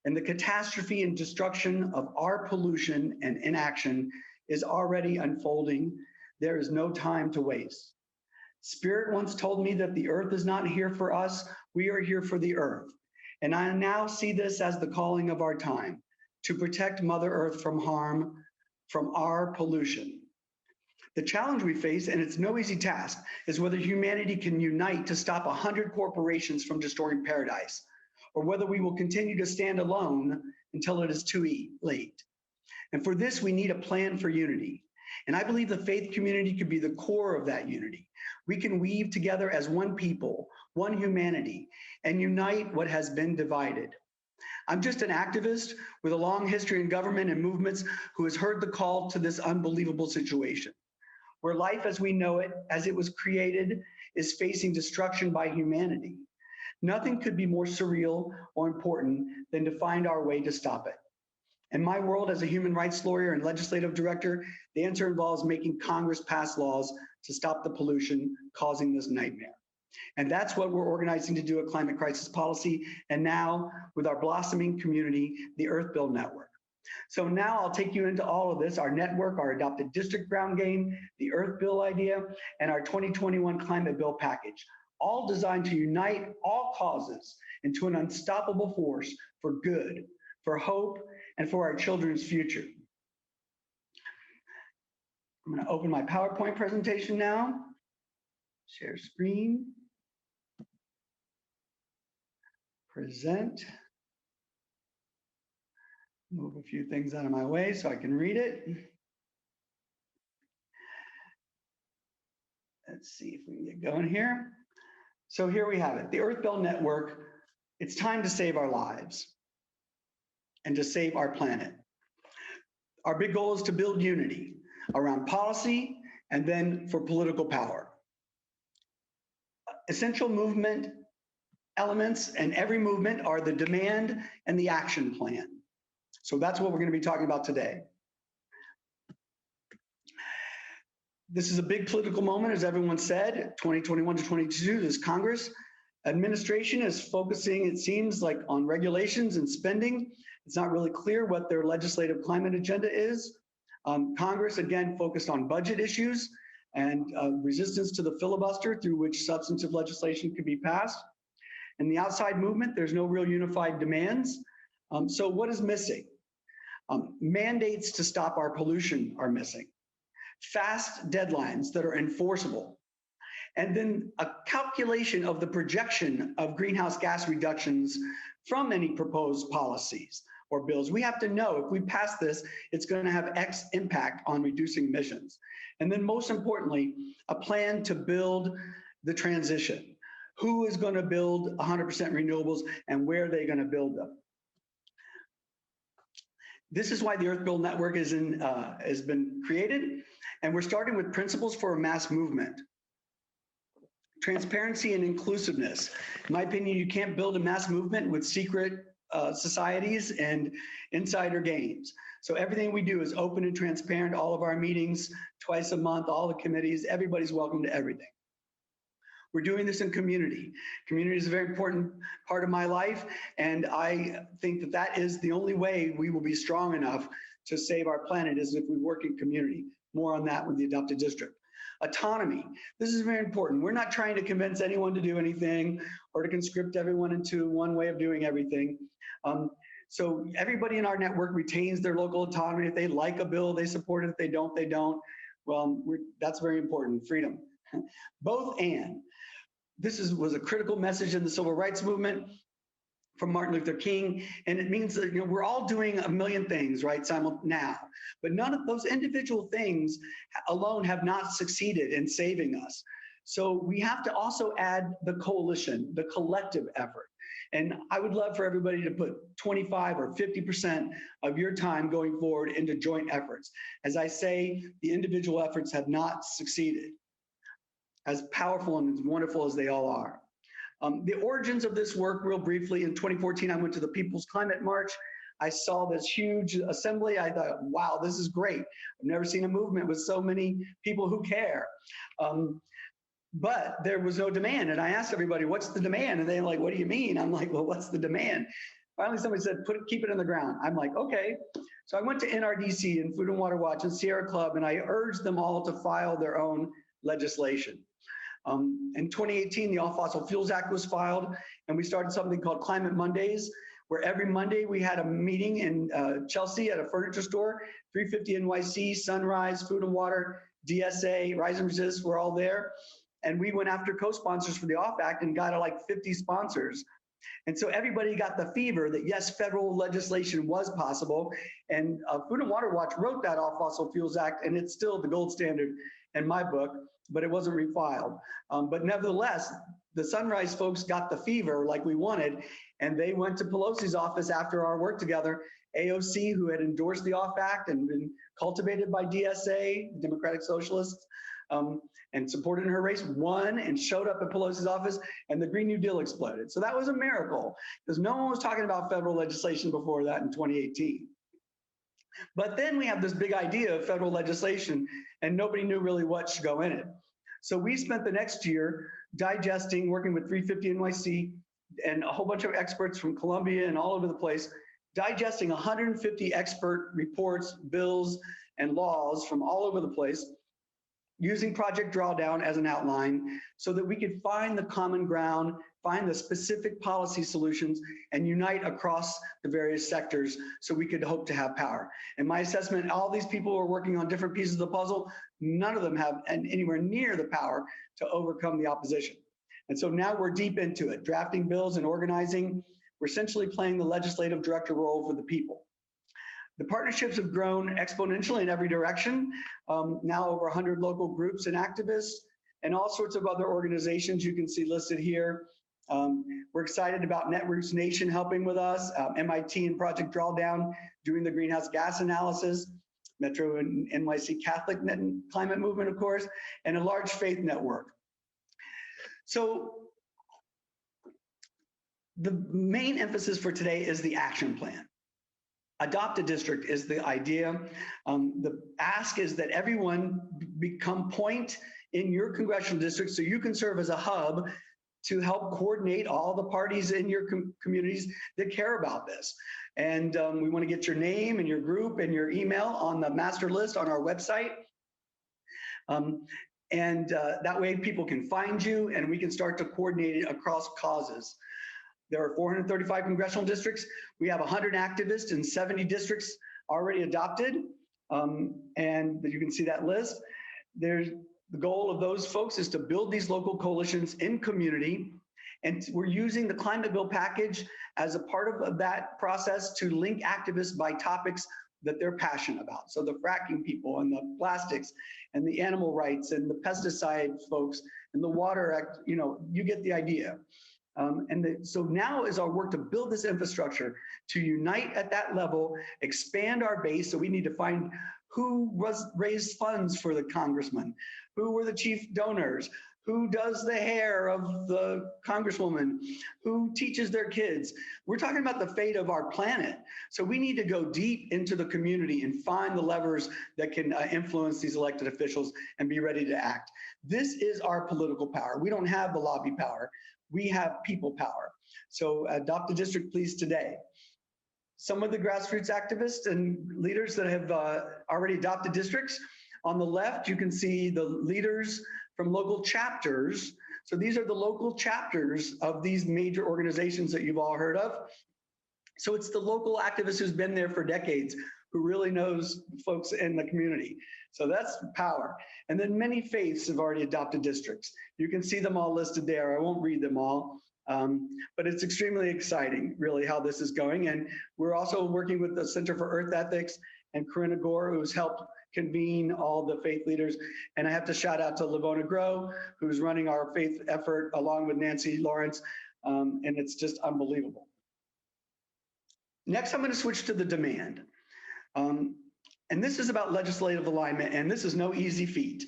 And the catastrophe and destruction of our pollution and inaction is already unfolding. There is no time to waste. Spirit once told me that the earth is not here for us, we are here for the earth. And I now see this as the calling of our time, to protect Mother Earth from harm, from our pollution. The challenge we face, and it's no easy task, is whether humanity can unite to stop 100 corporations from destroying paradise, or whether we will continue to stand alone until it is too late. And for this, we need a plan for unity. And I believe the faith community could be the core of that unity. We can weave together as one people, one humanity, and unite what has been divided. I'm just an activist with a long history in government and movements who has heard the call to this unbelievable situation, where life as we know it, as it was created, is facing destruction by humanity. Nothing could be more surreal or important than to find our way to stop it. In my world as a human rights lawyer and legislative director, the answer involves making Congress pass laws to stop the pollution causing this nightmare. And that's what we're organizing to do at Climate Crisis Policy, and now with our blossoming community, the Earth Bill Network. So now I'll take you into all of this: our network, our adopted district ground game, the Earth Bill idea, and our 2021 climate bill package, all designed to unite all causes into an unstoppable force for good, for hope, and for our children's future. I'm going to open my PowerPoint presentation now. Share screen. Present. Move a few things out of my way so I can read it. Let's see if we can get going here. So here we have it, the Earth Belt Network. It's time to save our lives and to save our planet. Our big goal is to build unity around policy and then for political power. Essential movement elements in every movement are the demand and the action plan. So that's what we're going to be talking about today. This is a big political moment, as everyone said, 2021 to 22, this Congress administration is focusing, it seems like, on regulations and spending. It's not really clear what their legislative climate agenda is. Congress, again, focused on budget issues and resistance to the filibuster through which substantive legislation could be passed. In the outside movement, there's no real unified demands. So what is missing? Mandates to stop our pollution are missing. Fast deadlines that are enforceable. And then a calculation of the projection of greenhouse gas reductions from any proposed policies or bills. We have to know if we pass this, it's going to have X impact on reducing emissions. And then most importantly, a plan to build the transition. Who is going to build 100% renewables and where are they going to build them? This is why the Earth Belt Network has been created. And we're starting with principles for a mass movement. Transparency and inclusiveness. In my opinion, you can't build a mass movement with secret societies and insider games. So everything we do is open and transparent. All of our meetings, twice a month, all the committees, everybody's welcome to everything. We're doing this in community. Community is a very important part of my life, and I think that that is the only way we will be strong enough to save our planet is if we work in community. More on that with the adopted district. Autonomy. This is very important. We're not trying to convince anyone to do anything or to conscript everyone into one way of doing everything. So everybody in our network retains their local autonomy. If they like a bill, they support it. If they don't, they don't. Well, that's very important. Freedom. Both and. This was a critical message in the civil rights movement from Martin Luther King, and it means that we're all doing a million things, right, now, but none of those individual things alone have not succeeded in saving us. So we have to also add the coalition, the collective effort. And I would love for everybody to put 25 or 50% of your time going forward into joint efforts. As I say, the individual efforts have not succeeded, as powerful and as wonderful as they all are. The origins of this work, real briefly, in 2014, I went to the People's Climate March. I saw this huge assembly. I thought, wow, this is great. I've never seen a movement with so many people who care. But there was no demand. And I asked everybody, what's the demand? And they're like, what do you mean? I'm like, well, what's the demand? Finally, somebody said, keep it in the ground. I'm like, okay. So I went to NRDC and Food and Water Watch and Sierra Club, and I urged them all to file their own legislation. In 2018, the All Fossil Fuels Act was filed, and we started something called Climate Mondays, where every Monday we had a meeting in Chelsea at a furniture store, 350 NYC, Sunrise, Food and Water, DSA, Rise and Resist were all there. And we went after co-sponsors for the Off Act and got like 50 sponsors. And so everybody got the fever that yes, federal legislation was possible. And Food and Water Watch wrote that All Fossil Fuels Act, and it's still the gold standard in my book, but it wasn't refiled. But nevertheless, the Sunrise folks got the fever like we wanted, and they went to Pelosi's office after our work together. AOC, who had endorsed the Off Act and been cultivated by DSA, Democratic Socialists, and supported in her race, won and showed up at Pelosi's office, and the Green New Deal exploded. So that was a miracle, because no one was talking about federal legislation before that in 2018. But then we have this big idea of federal legislation, and nobody knew really what should go in it. So we spent the next year digesting, working with 350 NYC and a whole bunch of experts from Columbia and all over the place, digesting 150 expert reports, bills, and laws from all over the place, using Project Drawdown as an outline so that we could find the common ground find the specific policy solutions, and unite across the various sectors so we could hope to have power. In my assessment, all these people are working on different pieces of the puzzle. None of them have anywhere near the power to overcome the opposition. And so now we're deep into it, drafting bills and organizing. We're essentially playing the legislative director role for the people. The partnerships have grown exponentially in every direction. Now over 100 local groups and activists and all sorts of other organizations you can see listed here. We're excited about Netroots Nation helping with us, MIT and Project Drawdown doing the greenhouse gas analysis, Metro and NYC Catholic Climate Movement, of course, and a large faith network. So the main emphasis for today is the action plan. Adopt a district is the idea. The ask is that everyone become point in your congressional district so you can serve as a hub to help coordinate all the parties in your communities that care about this. And we want to get your name and your group and your email on the master list on our website. That way people can find you and we can start to coordinate it across causes. There are 435 congressional districts. We have 100 activists in 70 districts already adopted. And you can see that list. The goal of those folks is to build these local coalitions in community. And we're using the climate bill package as a part of that process to link activists by topics that they're passionate about. So the fracking people and the plastics and the animal rights and the pesticide folks and the water act, you get the idea. So now is our work to build this infrastructure, to unite at that level, expand our base. So we need to find who raised funds for the congressman, who were the chief donors, who does the hair of the congresswoman, who teaches their kids. We're talking about the fate of our planet. So we need to go deep into the community and find the levers that can influence these elected officials and be ready to act. This is our political power. We don't have the lobby power. We have people power. So adopt a district, please, today. Some of the grassroots activists and leaders that have already adopted districts. On the left, you can see the leaders from local chapters. So these are the local chapters of these major organizations that you've all heard of. So it's the local activist who's been there for decades, who really knows folks in the community. So that's power. And then many faiths have already adopted districts. You can see them all listed there. I won't read them all, but it's extremely exciting, really, how this is going. And we're also working with the Center for Earth Ethics and Corinna Gore, who's helped convene all the faith leaders. And I have to shout out to Lavona Grow, who's running our faith effort along with Nancy Lawrence. And it's just unbelievable. Next, I'm going to switch to the demand. And this is about legislative alignment, and this is no easy feat.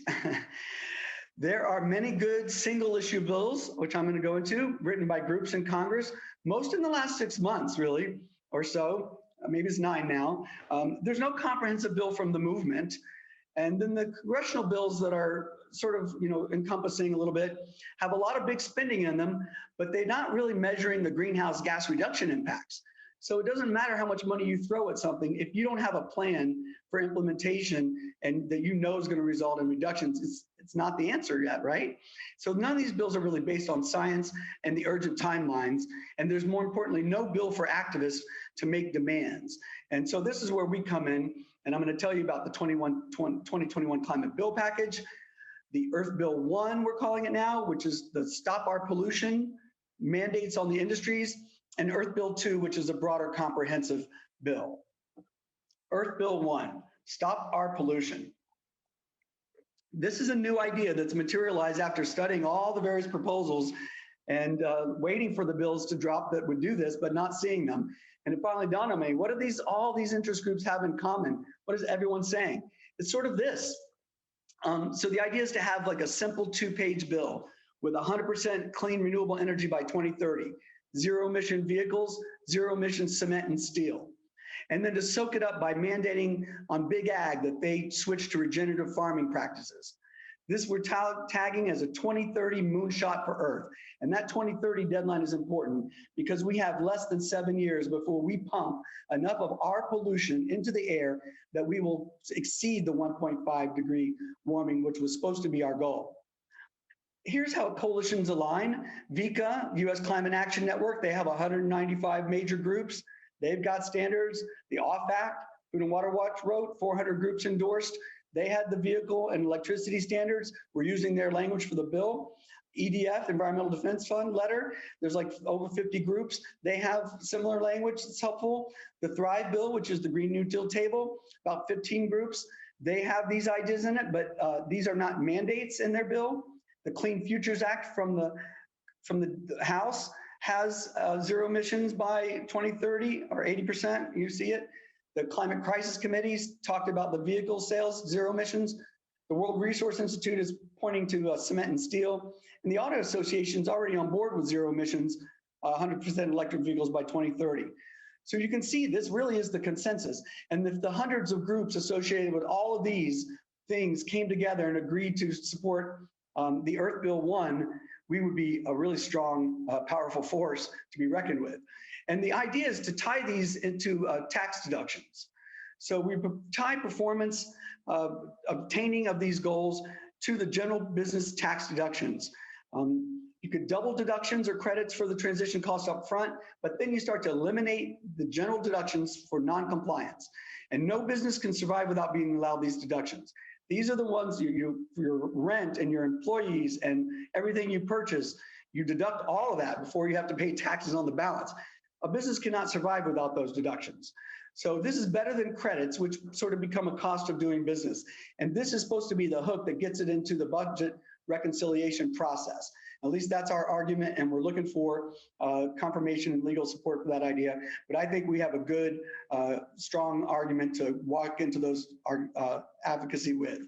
There are many good single issue bills, which I'm going to go into, written by groups in Congress, most in the last 6 months, really, or so. Maybe it's 9 now. There's no comprehensive bill from the movement. And then the congressional bills that are sort of, encompassing a little bit have a lot of big spending in them, but they're not really measuring the greenhouse gas reduction impacts. So it doesn't matter how much money you throw at something, if you don't have a plan for implementation and that is going to result in reductions, it's not the answer yet, right? So none of these bills are really based on science and the urgent timelines. And there's, more importantly, no bill for activists to make demands. And so this is where we come in, and I'm going to tell you about the 2021 Climate Bill Package, the Earth Bill 1, we're calling it now, which is the Stop Our Pollution mandates on the industries, and Earth Bill 2, which is a broader comprehensive bill. Earth Bill 1, Stop Our Pollution. This is a new idea that's materialized after studying all the various proposals and waiting for the bills to drop that would do this, but not seeing them. And it finally dawned on me, what do all these interest groups have in common? What is everyone saying? It's sort of this. So the idea is to have like a simple 2-page bill with 100% clean renewable energy by 2030. Zero emission vehicles, zero emission cement and steel. And then to soak it up by mandating on big ag that they switch to regenerative farming practices. This we're tagging as a 2030 moonshot for Earth. And that 2030 deadline is important because we have less than 7 years before we pump enough of our pollution into the air that we will exceed the 1.5 degree warming, which was supposed to be our goal. Here's how coalitions align. VICA, U.S. Climate Action Network, they have 195 major groups. They've got standards. The OFF, Food and Water Watch wrote, 400 groups endorsed. They had the vehicle and electricity standards. We're using their language for the bill. EDF, Environmental Defense Fund letter, there's like over 50 groups. They have similar language that's helpful. The Thrive bill, which is the Green New Deal table, about 15 groups. They have these ideas in it, but these are not mandates in their bill. The Clean Futures Act from the House has zero emissions by 2030 or 80%. You see it. The Climate Crisis Committees talked about the vehicle sales, zero emissions. The World Resource Institute is pointing to cement and steel. And the Auto Association is already on board with zero emissions, 100% electric vehicles by 2030. So you can see this really is the consensus. And if the hundreds of groups associated with all of these things came together and agreed to support the Earth Bill 1, we would be a really strong, powerful force to be reckoned with. And the idea is to tie these into tax deductions. So we tie performance obtaining of these goals to the general business tax deductions. You could double deductions or credits for the transition costs up front, but then you start to eliminate the general deductions for non-compliance. And no business can survive without being allowed these deductions. These are the ones for your rent and your employees and everything you purchase, you deduct all of that before you have to pay taxes on the balance. A business cannot survive without those deductions. So this is better than credits, which sort of become a cost of doing business. And this is supposed to be the hook that gets it into the budget reconciliation process. At least that's our argument, and we're looking for confirmation and legal support for that idea. But I think we have a good, strong argument to walk into those advocacy with.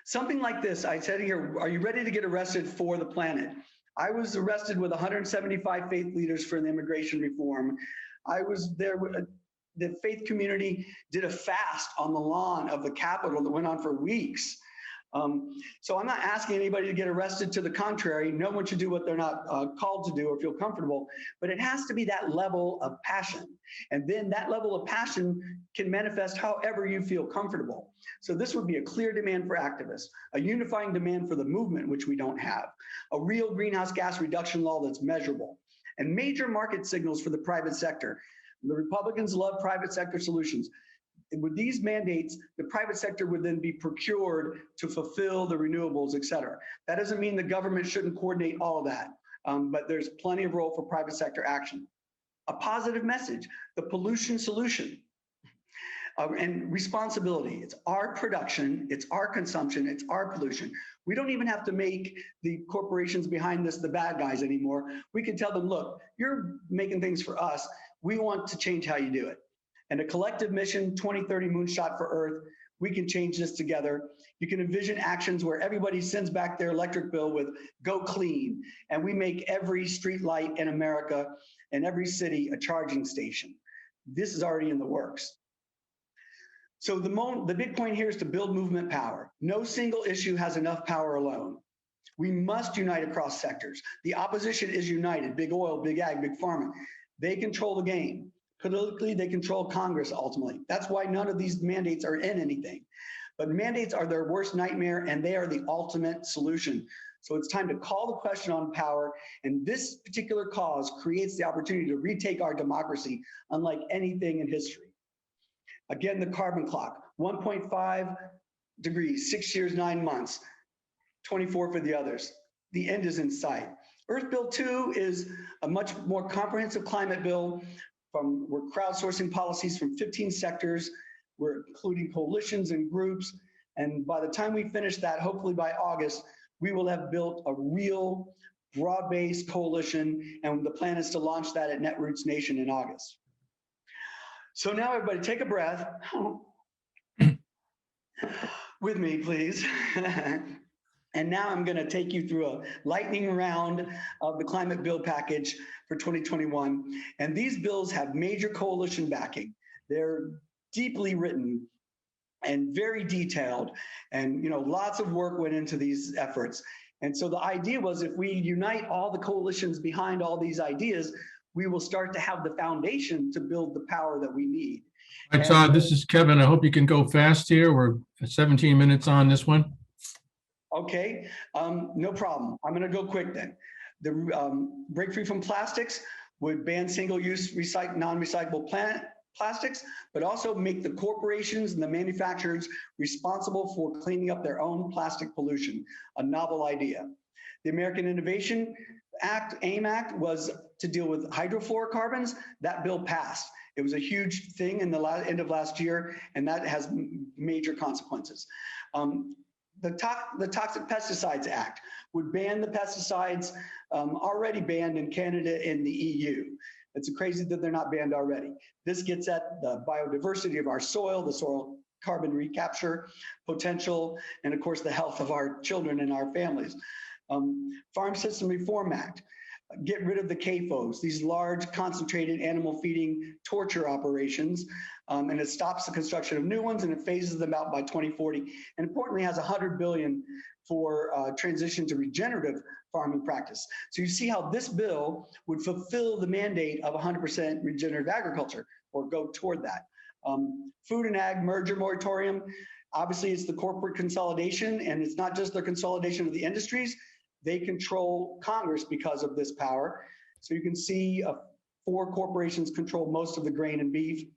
Something like this, I said here, are you ready to get arrested for the planet? I was arrested with 175 faith leaders for the immigration reform. I was there with the faith community did a fast on the lawn of the Capitol that went on for weeks. So I'm not asking anybody to get arrested. To the contrary, no one should do what they're not called to do or feel comfortable, but it has to be that level of passion. And then that level of passion can manifest however you feel comfortable. So this would be a clear demand for activists, a unifying demand for the movement, which we don't have, a real greenhouse gas reduction law that's measurable, and major market signals for the private sector. The Republicans love private sector solutions. With these mandates, the private sector would then be procured to fulfill the renewables, et cetera. That doesn't mean the government shouldn't coordinate all of that, but there's plenty of role for private sector action. A positive message, the pollution solution, and responsibility. It's our production, it's our consumption, it's our pollution. We don't even have to make the corporations behind this the bad guys anymore. We can tell them, look, you're making things for us. We want to change how you do it. And a collective mission, 2030 moonshot for Earth, we can change this together. You can envision actions where everybody sends back their electric bill with go clean, and we make every street light in America and every city a charging station. This is already in the works. So the big point here is to build movement power. No single issue has enough power alone. We must unite across sectors. The opposition is united, big oil, big ag, big pharma. They control the game. Politically, they control Congress ultimately. That's why none of these mandates are in anything. But mandates are their worst nightmare, and they are the ultimate solution. So it's time to call the question on power, and this particular cause creates the opportunity to retake our democracy unlike anything in history. Again, the carbon clock, 1.5 degrees, 6 years, 9 months, 24 for the others. The end is in sight. Earth Bill 2 is a much more comprehensive climate bill. We're crowdsourcing policies from 15 sectors. We're including coalitions and groups. And by the time we finish that, hopefully by August, we will have built a real broad-based coalition. And the plan is to launch that at Netroots Nation in August. So now everybody take a breath. With me, please. And now I'm going to take you through a lightning round of the climate bill package for 2021. And these bills have major coalition backing. They're deeply written and very detailed. And lots of work went into these efforts. And so the idea was if we unite all the coalitions behind all these ideas, we will start to have the foundation to build the power that we need. Hi, Todd, this is Kevin. I hope you can go fast here. We're 17 minutes on this one. Okay, no problem. I'm going to go quick then. The break free from plastics would ban single-use non-recyclable plastics, but also make the corporations and the manufacturers responsible for cleaning up their own plastic pollution, a novel idea. The American Innovation Act, AIM Act, was to deal with hydrofluorocarbons. That bill passed. It was a huge thing in the end of last year, and that has major consequences. The Toxic Pesticides Act would ban the pesticides already banned in Canada and the EU. It's crazy that they're not banned already. This gets at the biodiversity of our soil, the soil carbon recapture potential, and of course the health of our children and our families. Farm System Reform Act, get rid of the CAFOs, these large concentrated animal feeding torture operations, and it stops the construction of new ones and it phases them out by 2040. And importantly, has $100 billion for transition to regenerative farming practice. So you see how this bill would fulfill the mandate of 100% regenerative agriculture, or go toward that. Food and ag merger moratorium, obviously it's the corporate consolidation, and it's not just the consolidation of the industries. They control Congress because of this power. So you can see 4 corporations control most of the grain and beef,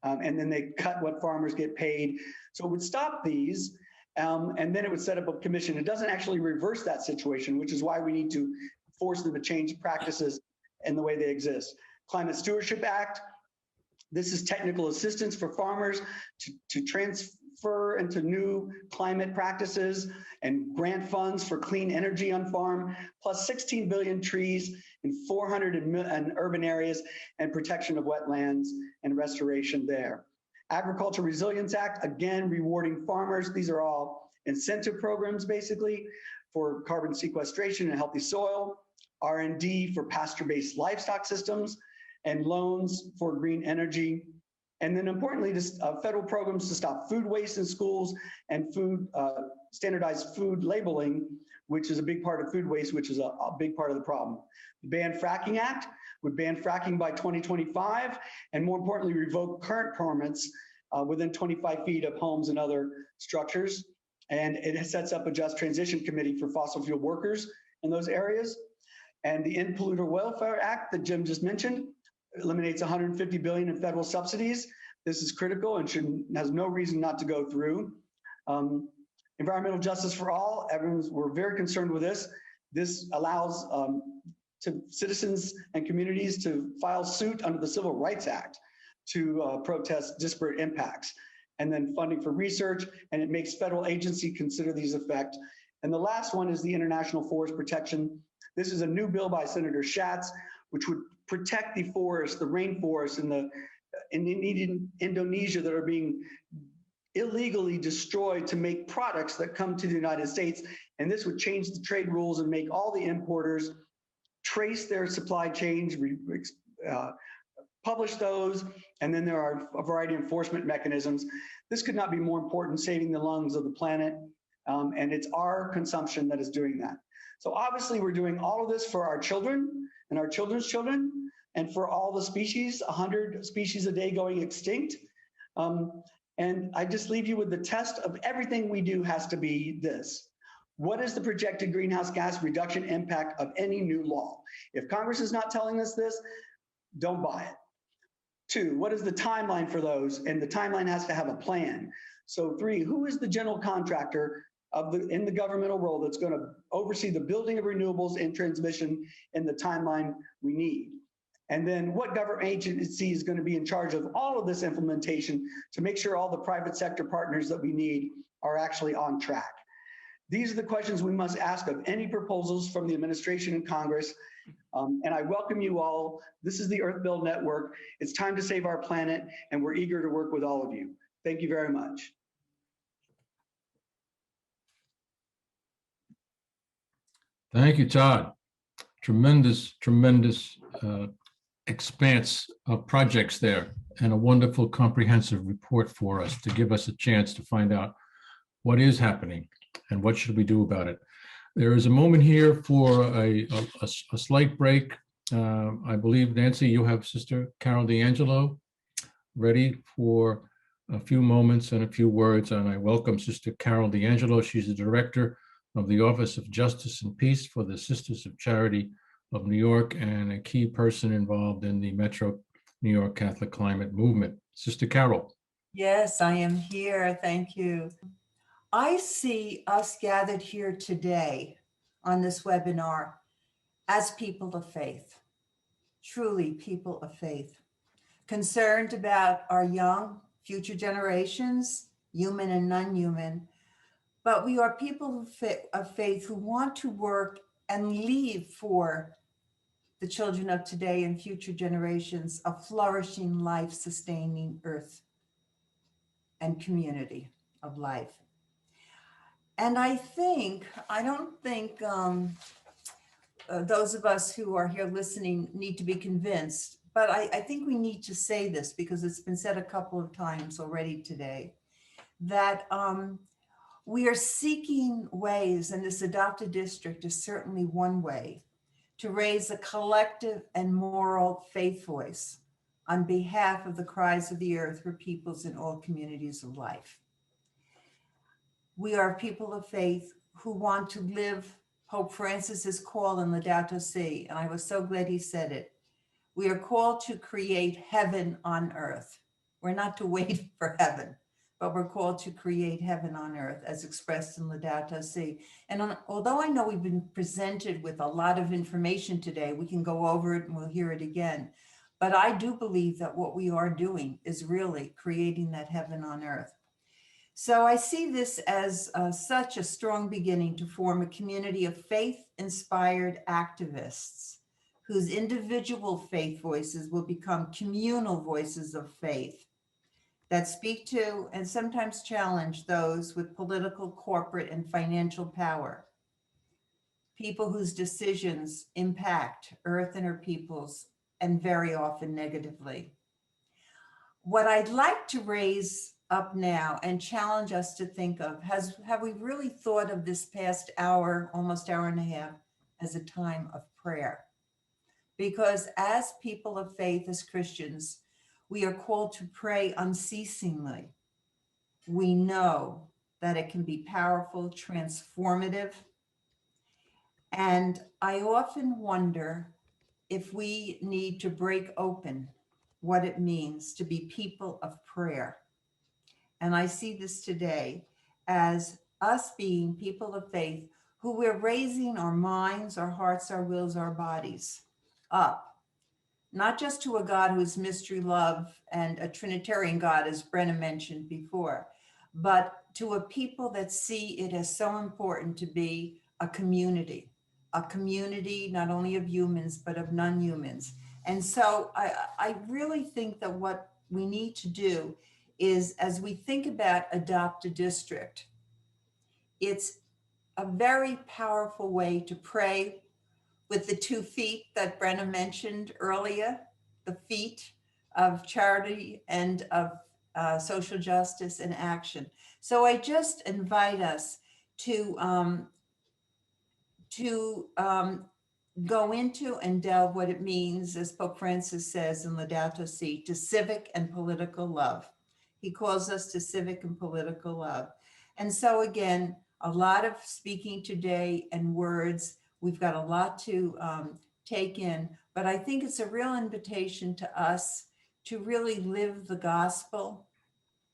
and then they cut what farmers get paid. So it would stop these, and then it would set up a commission. It doesn't actually reverse that situation, which is why we need to force them to change practices and the way they exist. Climate Stewardship Act, this is technical assistance for farmers to transfer into new climate practices and grant funds for clean energy on farm, plus 16 billion trees in 400 in urban areas, and protection of wetlands and restoration there. Agriculture Resilience Act, again, rewarding farmers. These are all incentive programs, basically, for carbon sequestration and healthy soil, R&D for pasture-based livestock systems, and loans for green energy. And then importantly, federal programs to stop food waste in schools and standardized food labeling, which is a big part of food waste, which is a big part of the problem. The Banfracking Act would ban fracking by 2025, and more importantly, revoke current permits within 25 feet of homes and other structures. And it sets up a just transition committee for fossil fuel workers in those areas. And the End Polluter Welfare Act that Jim just mentioned eliminates $150 billion in federal subsidies. This is critical and has no reason not to go through. Environmental justice for all, we're very concerned with this. This allows to citizens and communities to file suit under the Civil Rights Act to protest disparate impacts. And then funding for research, and it makes federal agency consider these effects. And the last one is the International Forest Protection. This is a new bill by Senator Schatz, which would protect the forest, the rainforest in Indonesia that are being illegally destroyed to make products that come to the United States. And this would change the trade rules and make all the importers trace their supply chains, publish those, and then there are a variety of enforcement mechanisms. This could not be more important, saving the lungs of the planet, and it's our consumption that is doing that. So obviously we're doing all of this for our children and our children's children, and for all the species, 100 species a day going extinct. And I just leave you with the test of everything we do has to be this. What is the projected greenhouse gas reduction impact of any new law? If Congress is not telling us this, don't buy it. 2, what is the timeline for those? And the timeline has to have a plan. So 3, who is the general contractor in the governmental role that's going to oversee the building of renewables and transmission in the timeline we need? And then what government agency is going to be in charge of all of this implementation to make sure all the private sector partners that we need are actually on track? These are the questions we must ask of any proposals from the administration and Congress. And I welcome you all. This is the Earth Build Network. It's time to save our planet, and we're eager to work with all of you. Thank you very much. Thank you, Todd. Tremendous expanse of projects there, and a wonderful comprehensive report for us to give us a chance to find out what is happening and what should we do about it. There is a moment here for a slight break. I believe, Nancy, you have Sister Carol D'Angelo ready for a few moments and a few words, and I welcome Sister Carol D'Angelo. She's the Director of the Office of Justice and Peace for the Sisters of Charity of New York and a key person involved in the Metro New York Catholic Climate Movement. Sister Carol. Yes, I am here. Thank you. I see us gathered here today on this webinar as people of faith, truly people of faith, concerned about our young future generations, human and non-human, but we are people of faith who want to work and leave for the children of today and future generations a flourishing, life-sustaining earth and community of life. And I don't think those of us who are here listening need to be convinced, but I think we need to say this because it's been said a couple of times already today, that we are seeking ways, and this adopted district is certainly one way, to raise a collective and moral faith voice on behalf of the cries of the earth for peoples in all communities of life. We are people of faith who want to live Pope Francis's call in Laudato Si, and I was so glad he said it. We are called to create heaven on earth. We're not to wait for heaven, but we're called to create heaven on earth as expressed in Laudato Si. And although I know we've been presented with a lot of information today, we can go over it and we'll hear it again. But I do believe that what we are doing is really creating that heaven on earth. So I see this as such a strong beginning to form a community of faith-inspired activists whose individual faith voices will become communal voices of faith that speak to and sometimes challenge those with political, corporate, and financial power, people whose decisions impact Earth and her peoples, and very often negatively. What I'd like to raise up now and challenge us to think of, have we really thought of this past hour, almost hour and a half, as a time of prayer? Because as people of faith, as Christians, we are called to pray unceasingly. We know that it can be powerful, transformative. And I often wonder if we need to break open what it means to be people of prayer. And I see this today as us being people of faith who we're raising our minds, our hearts, our wills, our bodies up, not just to a God who is mystery love and a Trinitarian God, as Brenna mentioned before, but to a people that see it as so important to be a community not only of humans, but of non-humans. And so I really think that what we need to do is, as we think about adopt a district, it's a very powerful way to pray with the 2 feet that Brenna mentioned earlier, the feet of charity and of social justice and action. So I just invite us to go into and delve what it means, as Pope Francis says in Laudato Si, to civic and political love. He calls us to civic and political love. And so again, a lot of speaking today and words. We've got a lot to take in, but I think it's a real invitation to us to really live the gospel.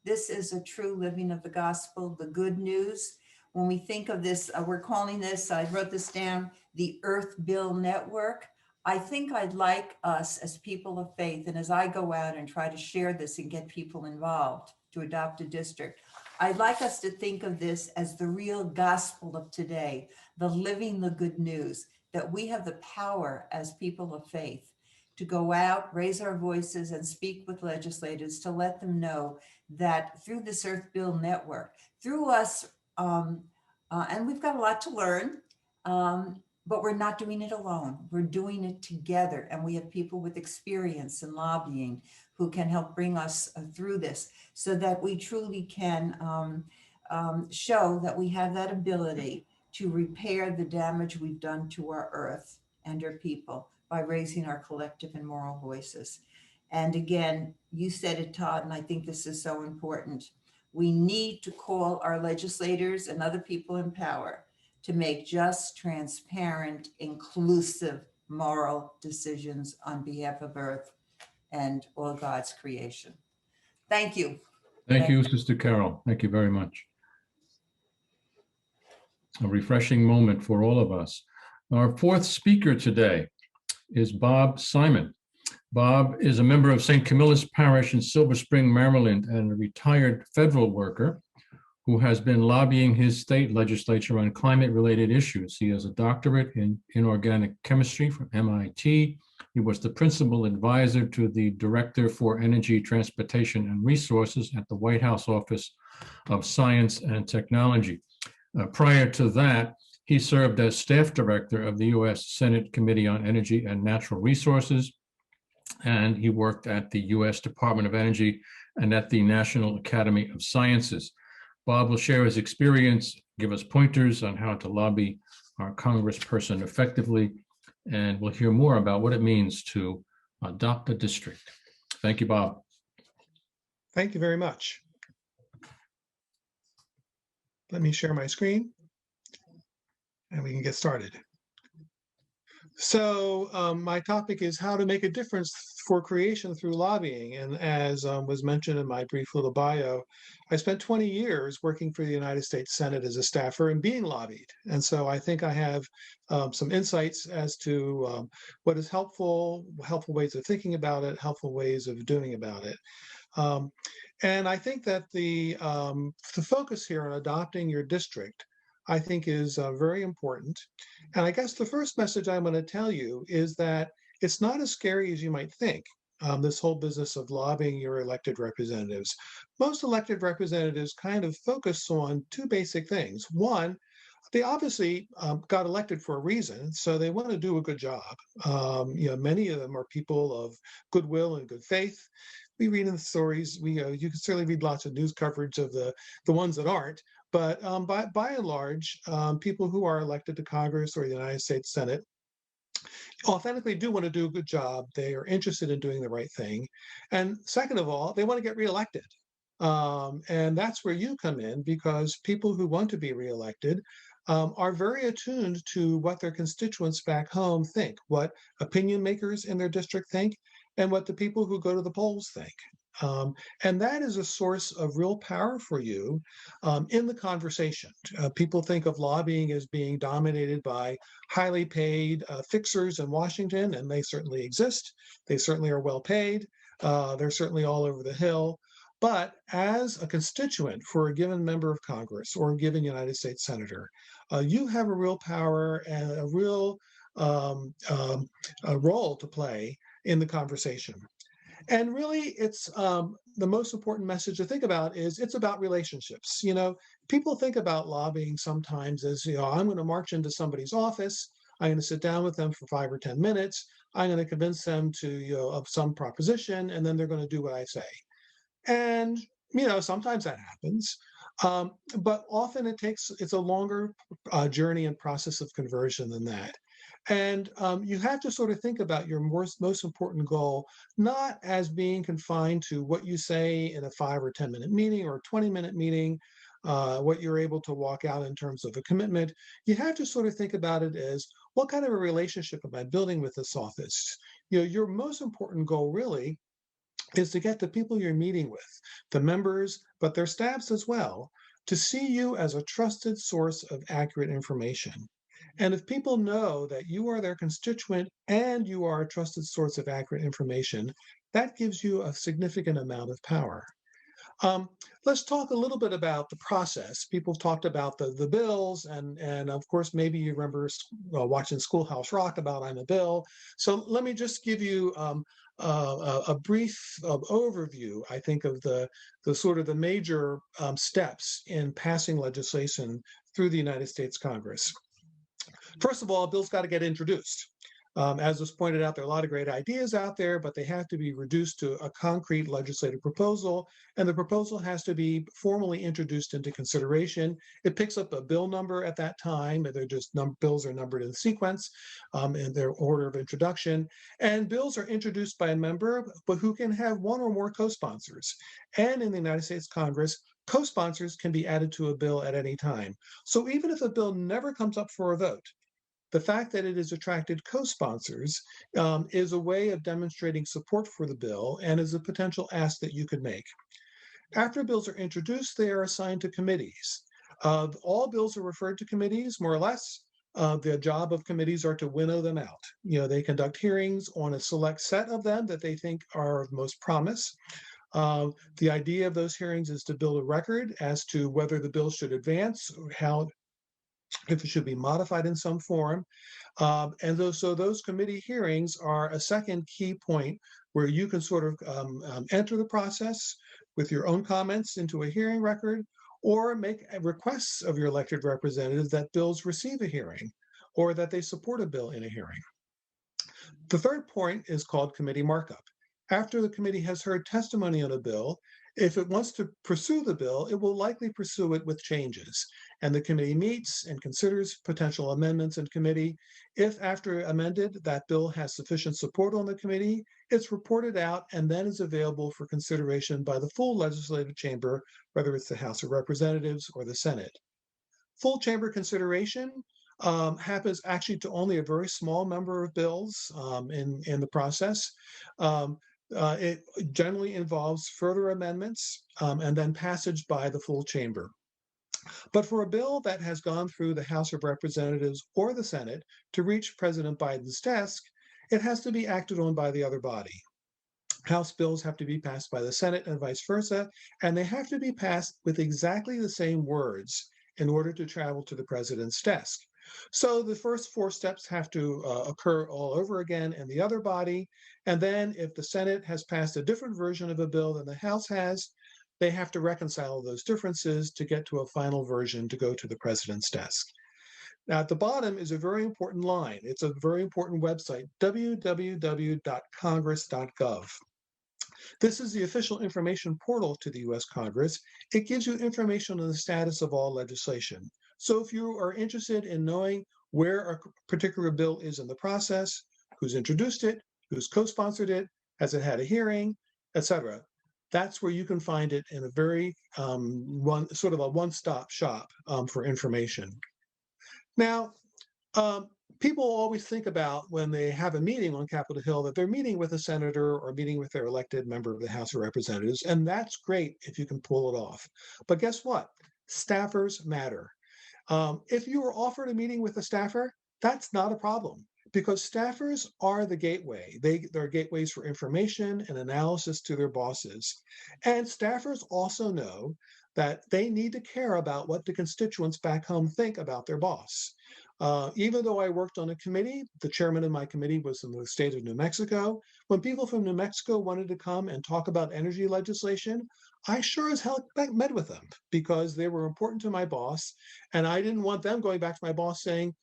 This is a true living of the gospel, the good news. When we think of this, we're calling this, I wrote this down, the Earth Bill Network. I think I'd like us as people of faith, and as I go out and try to share this and get people involved to adopt a district, I'd like us to think of this as the real gospel of today, the living the good news, that we have the power as people of faith to go out, raise our voices, and speak with legislators to let them know that through this Earth Bill Network, through us, and we've got a lot to learn, but we're not doing it alone. We're doing it together, and we have people with experience in lobbying who can help bring us through this so that we truly can show that we have that ability to repair the damage we've done to our earth and our people by raising our collective and moral voices. And again, you said it, Todd, and I think this is so important. We need to call our legislators and other people in power to make just, transparent, inclusive, moral decisions on behalf of Earth and all God's creation. Thank you. Thank you, Sister Carol. Thank you very much. A refreshing moment for all of us. Our fourth speaker today is Bob Simon. Bob is a member of St. Camillus Parish in Silver Spring, Maryland, and a retired federal worker who has been lobbying his state legislature on climate-related issues. He has a doctorate in inorganic chemistry from MIT. He was the principal advisor to the Director for Energy, Transportation, and Resources at the White House Office of Science and Technology. Prior to that, he served as staff director of the U.S. Senate Committee on Energy and Natural Resources, and he worked at the U.S. Department of Energy and at the National Academy of Sciences. Bob will share his experience, give us pointers on how to lobby our congressperson effectively, and we'll hear more about what it means to adopt a district. Thank you, Bob. Thank you very much. Let me share my screen and we can get started. So my topic is how to make a difference for creation through lobbying. And as was mentioned in my brief little bio, I spent 20 years working for the United States Senate as a staffer and being lobbied. And so I think I have some insights as to what is helpful ways of thinking about it, helpful ways of doing about it. And I think that the focus here on adopting your district, I think, is very important. And I guess the first message I'm going to tell you is that it's not as scary as you might think, this whole business of lobbying your elected representatives. Most elected representatives kind of focus on two basic things. One, they obviously got elected for a reason, so they want to do a good job. Many of them are people of goodwill and good faith. We read in the stories, you can certainly read lots of news coverage of the ones that aren't, but by and large, people who are elected to Congress or the United States Senate authentically do want to do a good job. They are interested in doing the right thing. And second of all, they want to get reelected. And that's where you come in, because people who want to be reelected are very attuned to what their constituents back home think, what opinion makers in their district think, and what the people who go to the polls think. And that is a source of real power for you in the conversation. People think of lobbying as being dominated by highly paid fixers in Washington, and they certainly exist. They certainly are well paid. They're certainly all over the Hill. But as a constituent for a given member of Congress or a given United States senator, you have a real power and a real role to play in the conversation. And really, it's the most important message to think about is it's about relationships. People think about lobbying sometimes as, I'm going to march into somebody's office. I'm going to sit down with them for 5 or 10 minutes. I'm going to convince them to, of some proposition, and then they're going to do what I say. And, sometimes that happens. But often it's a longer journey and process of conversion than that. And you have to sort of think about your most important goal, not as being confined to what you say in a 5 or 10 minute meeting or a 20-minute meeting, what you're able to walk out in terms of a commitment. You have to sort of think about it as, what kind of a relationship am I building with this office? Your most important goal really is to get the people you're meeting with, the members, but their staffs as well, to see you as a trusted source of accurate information. And if people know that you are their constituent and you are a trusted source of accurate information, that gives you a significant amount of power. Let's talk a little bit about the process. People talked about the bills, and of course, maybe you remember watching Schoolhouse Rock about I'm a Bill. So let me just give you a brief overview, I think, of the sort of the major steps in passing legislation through the United States Congress. First of all, a bill's got to get introduced. As was pointed out, there are a lot of great ideas out there, but they have to be reduced to a concrete legislative proposal, and the proposal has to be formally introduced into consideration. It picks up a bill number at that time, and they're just bills are numbered in sequence in their order of introduction, and bills are introduced by a member, but who can have one or more co-sponsors. And in the United States Congress, co-sponsors can be added to a bill at any time. So even if a bill never comes up for a vote, the fact that it has attracted co-sponsors is a way of demonstrating support for the bill and is a potential ask that you could make. After bills are introduced, they are assigned to committees. All bills are referred to committees, more or less. The job of committees are to winnow them out. They conduct hearings on a select set of them that they think are of most promise. The idea of those hearings is to build a record as to whether the bill should advance, or if it should be modified in some form. So those committee hearings are a second key point where you can sort of enter the process with your own comments into a hearing record, or make requests of your elected representatives that bills receive a hearing or that they support a bill in a hearing. The third point is called committee markup. After the committee has heard testimony on a bill, if it wants to pursue the bill, it will likely pursue it with changes. And the committee meets and considers potential amendments in committee. If after amended, that bill has sufficient support on the committee, it's reported out and then is available for consideration by the full legislative chamber, whether it's the House of Representatives or the Senate. Full chamber consideration happens actually to only a very small number of bills in the process. It generally involves further amendments and then passage by the full chamber. But for a bill that has gone through the House of Representatives or the Senate to reach President Biden's desk, it has to be acted on by the other body. House bills have to be passed by the Senate and vice versa, and they have to be passed with exactly the same words in order to travel to the president's desk. So the first four steps have to occur all over again in the other body. And then if the Senate has passed a different version of a bill than the House has, they have to reconcile those differences to get to a final version to go to the president's desk. Now, at the bottom is a very important line. It's a very important website, www.congress.gov. This is the official information portal to the U.S. Congress. It gives you information on the status of all legislation. So if you are interested in knowing where a particular bill is in the process, who's introduced it, who's co-sponsored it, has it had a hearing, etc., that's where you can find it in a very sort of a one-stop shop for information. Now, people always think about when they have a meeting on Capitol Hill that they're meeting with a senator or meeting with their elected member of the House of Representatives, and that's great if you can pull it off. But guess what? Staffers matter. If you were offered a meeting with a staffer, that's not a problem because staffers are the gateway. They're gateways for information and analysis to their bosses. And staffers also know that they need to care about what the constituents back home think about their boss. Even though I worked on a committee, the chairman of my committee was in the state of New Mexico. When people from New Mexico wanted to come and talk about energy legislation, I sure as hell met with them because they were important to my boss. And I didn't want them going back to my boss saying,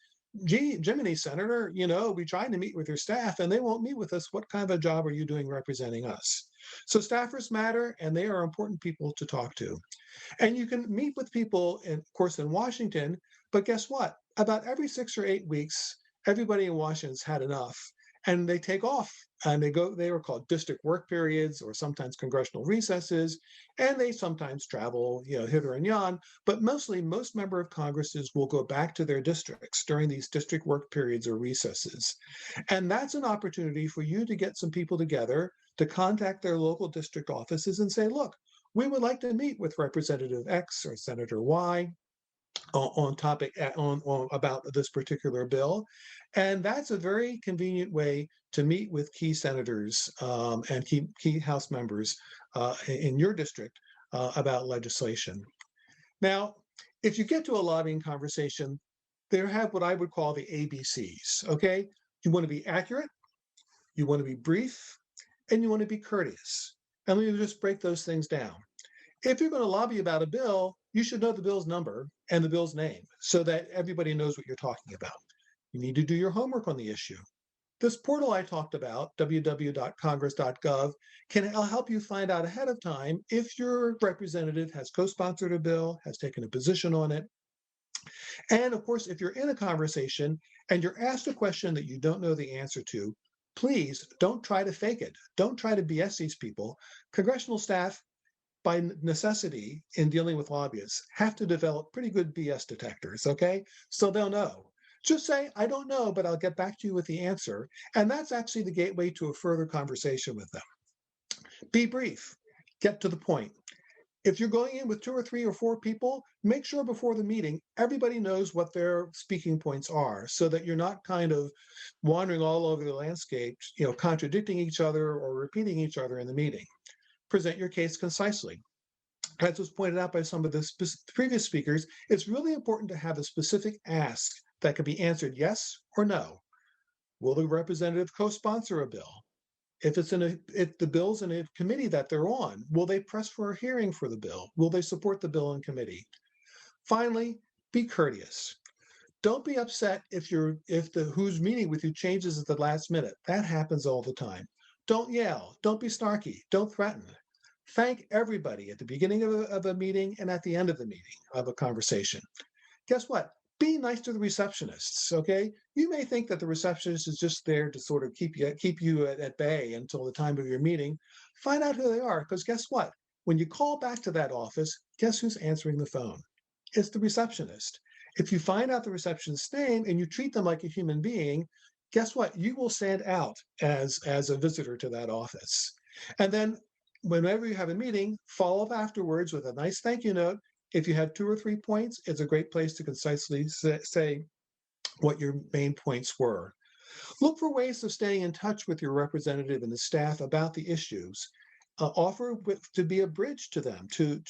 gee, Jiminy, Senator, we tried to meet with your staff and they won't meet with us. What kind of a job are you doing representing us? So staffers matter and they are important people to talk to. And you can meet with people, of course, in Washington, but guess what? About every 6 or 8 weeks, everybody in Washington's had enough and they take off and they are called district work periods or sometimes congressional recesses. And they sometimes travel, hither and yon, but mostly most member of Congresses will go back to their districts during these district work periods or recesses. And that's an opportunity for you to get some people together to contact their local district offices and say, look, we would like to meet with Representative X or Senator Y on topic about this particular bill. And that's a very convenient way to meet with key senators and key House members in your district about legislation. Now, if you get to a lobbying conversation, they have what I would call the ABCs, okay? You want to be accurate, you want to be brief, and you want to be courteous. And let me just break those things down. If you're going to lobby about a bill, you should know the bill's number and the bill's name so that everybody knows what you're talking about. You need to do your homework on the issue. This portal I talked about, www.congress.gov, can help you find out ahead of time if your representative has co-sponsored a bill, has taken a position on it. And of course, if you're in a conversation and you're asked a question that you don't know the answer to, please don't try to fake it. Don't try to BS these people. Congressional staff, by necessity in dealing with lobbyists, have to develop pretty good BS detectors, okay? So they'll know. Just say, I don't know, but I'll get back to you with the answer. And that's actually the gateway to a further conversation with them. Be brief, get to the point. If you're going in with 2 or 3 or 4 people, make sure before the meeting, everybody knows what their speaking points are so that you're not kind of wandering all over the landscape, contradicting each other or repeating each other in the meeting. Present your case concisely. As was pointed out by some of the previous speakers, it's really important to have a specific ask that can be answered yes or no. Will the representative co-sponsor a bill? If the bill's in a committee that they're on, will they press for a hearing for the bill? Will they support the bill in committee? Finally, be courteous. Don't be upset if who's meeting with you changes at the last minute. That happens all the time. Don't yell. Don't be snarky. Don't threaten. Thank everybody at the beginning of a meeting and at the end of the meeting of a conversation. Guess what? Be nice to the receptionists, okay? You may think that the receptionist is just there to sort of keep you at bay until the time of your meeting. Find out who they are, because guess what? When you call back to that office, guess who's answering the phone? It's the receptionist. If you find out the receptionist's name and you treat them like a human being, guess what? You will stand out as a visitor to that office. And then whenever you have a meeting, follow up afterwards with a nice thank you note. If you have 2 or 3 points, it's a great place to concisely say what your main points were. Look for ways of staying in touch with your representative and the staff about the issues. Offer to be a bridge to them, to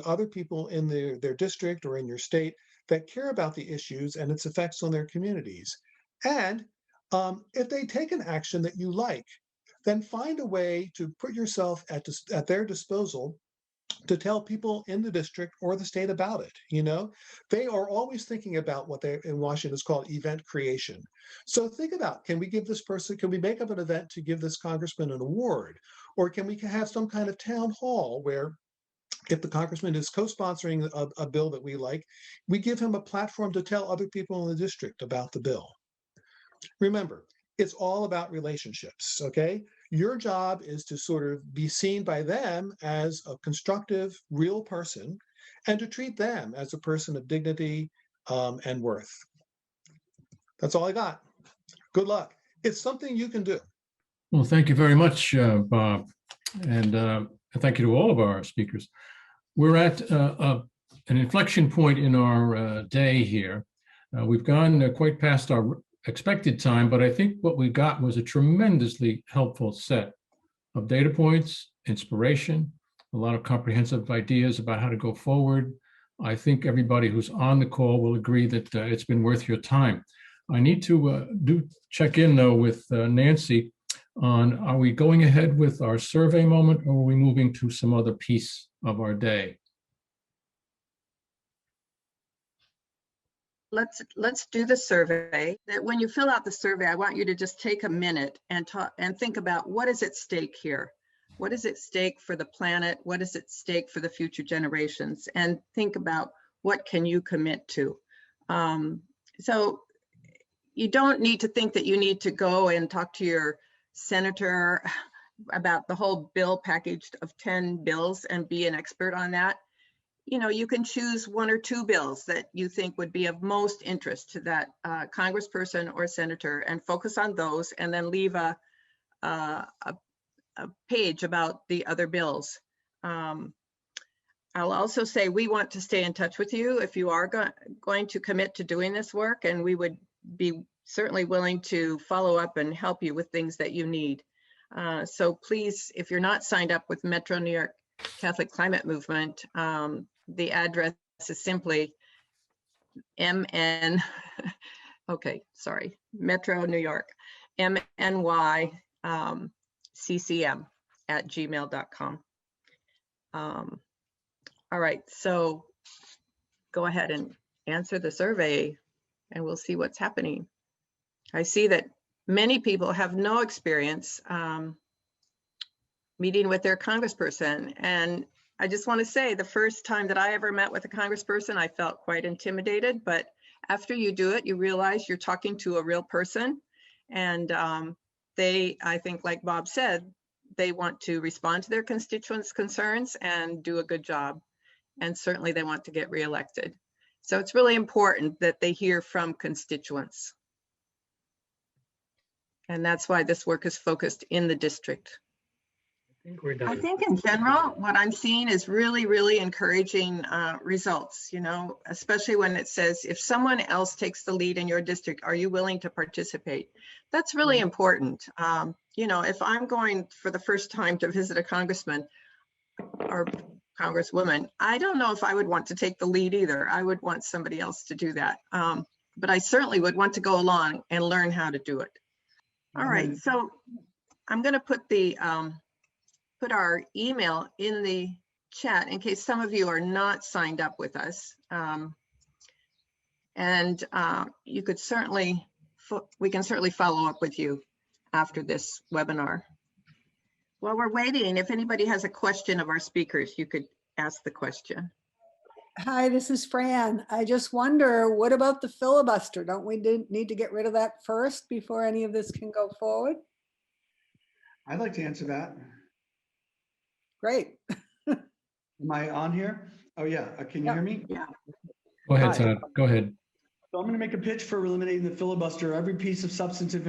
other people in their district or in your state that care about the issues and its effects on their communities. And if they take an action that you like, then find a way to put yourself at their disposal to tell people in the district or the state about it. They are always thinking about what they in Washington is called event creation. So think about, can we make up an event to give this congressman an award? Or can we have some kind of town hall where if the congressman is co-sponsoring a bill that we like, we give him a platform to tell other people in the district about the bill. Remember, it's all about relationships, okay? Your job is to sort of be seen by them as a constructive, real person, and to treat them as a person of dignity and worth. That's all I got. Good luck. It's something you can do. Well, thank you very much, Bob. And thank you to all of our speakers. We're at an inflection point in our day here. We've gone quite past our expected time, but I think what we got was a tremendously helpful set of data points, inspiration, a lot of comprehensive ideas about how to go forward. I think everybody who's on the call will agree that it's been worth your time. I need to check in though with Nancy on, are we going ahead with our survey moment or are we moving to some other piece of our day? Let's do the survey. That when you fill out the survey, I want you to just take a minute and think about what is at stake here. What is at stake for the planet? What is at stake for the future generations? And think about what can you commit to. So you don't need to think that you need to go and talk to your senator about the whole bill package of 10 bills and be an expert on that. You can choose 1 or 2 bills that you think would be of most interest to that congressperson or senator and focus on those, and then leave a page about the other bills. I'll also say we want to stay in touch with you if you are going to commit to doing this work, and we would be certainly willing to follow up and help you with things that you need. So please, if you're not signed up with Metro New York Catholic Climate Movement, the address is simply Metro New York, MNYCCM@gmail.com. All right, so go ahead and answer the survey and we'll see what's happening. I see that many people have no experience meeting with their congressperson. And I just want to say, the first time that I ever met with a congressperson, I felt quite intimidated. But after you do it, you realize you're talking to a real person. And they, I think, like Bob said, they want to respond to their constituents' concerns and do a good job. And certainly they want to get reelected. So it's really important that they hear from constituents. And that's why this work is focused in the district. I think in general, what I'm seeing is really, really encouraging results, you know, especially when it says, if someone else takes the lead in your district, are you willing to participate? That's really important. You know, if I'm going for the first time to visit a congressman or congresswoman, I don't know if I would want to take the lead either. I would want somebody else to do that. But I certainly would want to go along and learn how to do it. All right, so I'm going to put the put our email in the chat in case some of you are not signed up with us. You could certainly, we can certainly follow up with you after this webinar. While we're waiting, if anybody has a question of our speakers, you could ask the question. Hi, this is Fran. I just wonder, what about the filibuster? Don't we need to get rid of that first before any of this can go forward? I'd like to answer that. Great. Am I on here? Oh yeah, can you hear me? Yeah. Go ahead, Hi. Todd. Go ahead. So I'm going to make a pitch for eliminating the filibuster. Every piece of substantive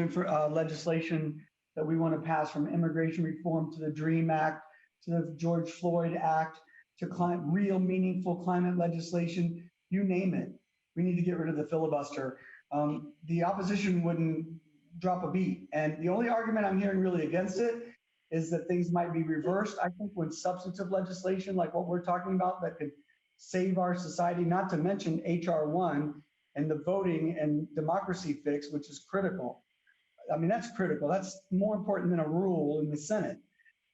legislation that we want to pass, from immigration reform to the DREAM Act, to the George Floyd Act, to real meaningful climate legislation, you name it. We need to get rid of the filibuster. The opposition wouldn't drop a beat. And the only argument I'm hearing really against it is that things might be reversed. I think when substantive legislation, like what we're talking about, that could save our society, not to mention HR 1 and the voting and democracy fix, which is critical. I mean, that's critical. That's more important than a rule in the Senate.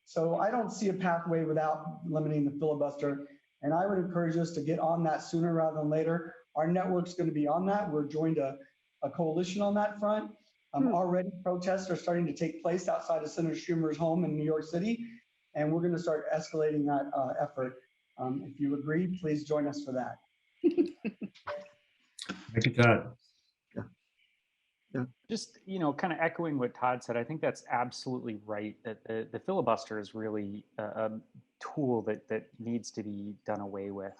So I don't see a pathway without limiting the filibuster. And I would encourage us to get on that sooner rather than later. Our network's going to be on that. We're joined a coalition on that front. Already protests are starting to take place outside of Senator Schumer's home in New York City. And we're going to start escalating that effort. If you agree, please join us for that. Thank you, Todd. Just, you know, kind of echoing what Todd said, I think that's absolutely right, that the filibuster is really a tool that needs to be done away with.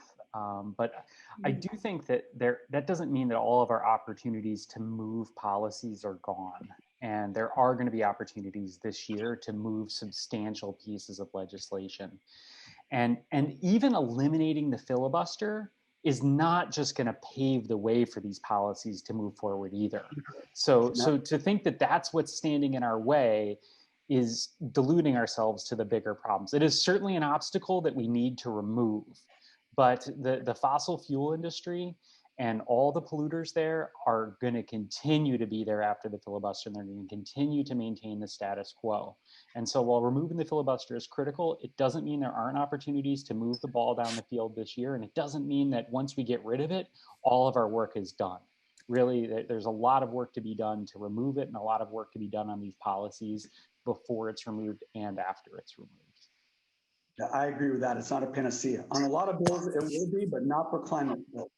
But I do think that that doesn't mean that all of our opportunities to move policies are gone. And there are going to be opportunities this year to move substantial pieces of legislation. And even eliminating the filibuster is not just going to pave the way for these policies to move forward either. So to think that that's what's standing in our way is deluding ourselves to the bigger problems. It is certainly an obstacle that we need to remove, but the fossil fuel industry and all the polluters there are going to continue to be there after the filibuster, and they're going to continue to maintain the status quo. And so while removing the filibuster is critical, it doesn't mean there aren't opportunities to move the ball down the field this year. And it doesn't mean that once we get rid of it, all of our work is done. Really, there's a lot of work to be done to remove it, and a lot of work to be done on these policies before it's removed and after it's removed. I agree with that. It's not a panacea. On a lot of bills, it will be, but not for climate bills.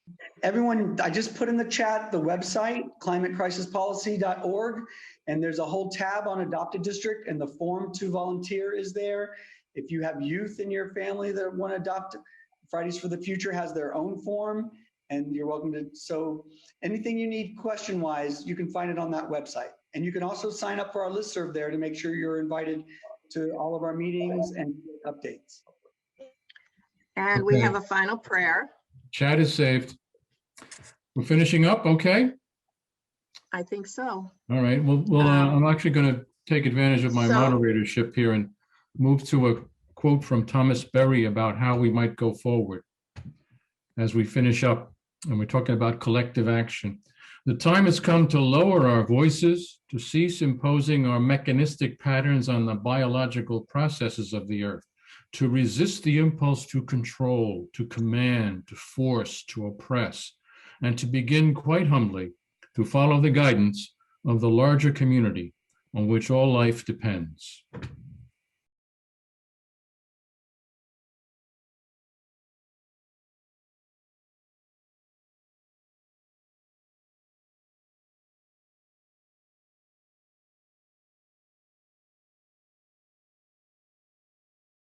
Everyone, I just put in the chat the website, climatecrisispolicy.org, and there's a whole tab on adopted district, and the form to volunteer is there. If you have youth in your family that want to adopt, Fridays for the Future has their own form, and you're welcome to. So anything you need question-wise, you can find it on that website. And you can also sign up for our listserv there to make sure you're invited to all of our meetings and updates. And we have a final prayer. Chat is saved. We're finishing up, okay? I think so. All right. Well, I'm actually going to take advantage of my moderatorship here and move to a quote from Thomas Berry about how we might go forward as we finish up, and we're talking about collective action. The time has come to lower our voices, to cease imposing our mechanistic patterns on the biological processes of the earth, to resist the impulse to control, to command, to force, to oppress, and to begin quite humbly to follow the guidance of the larger community on which all life depends.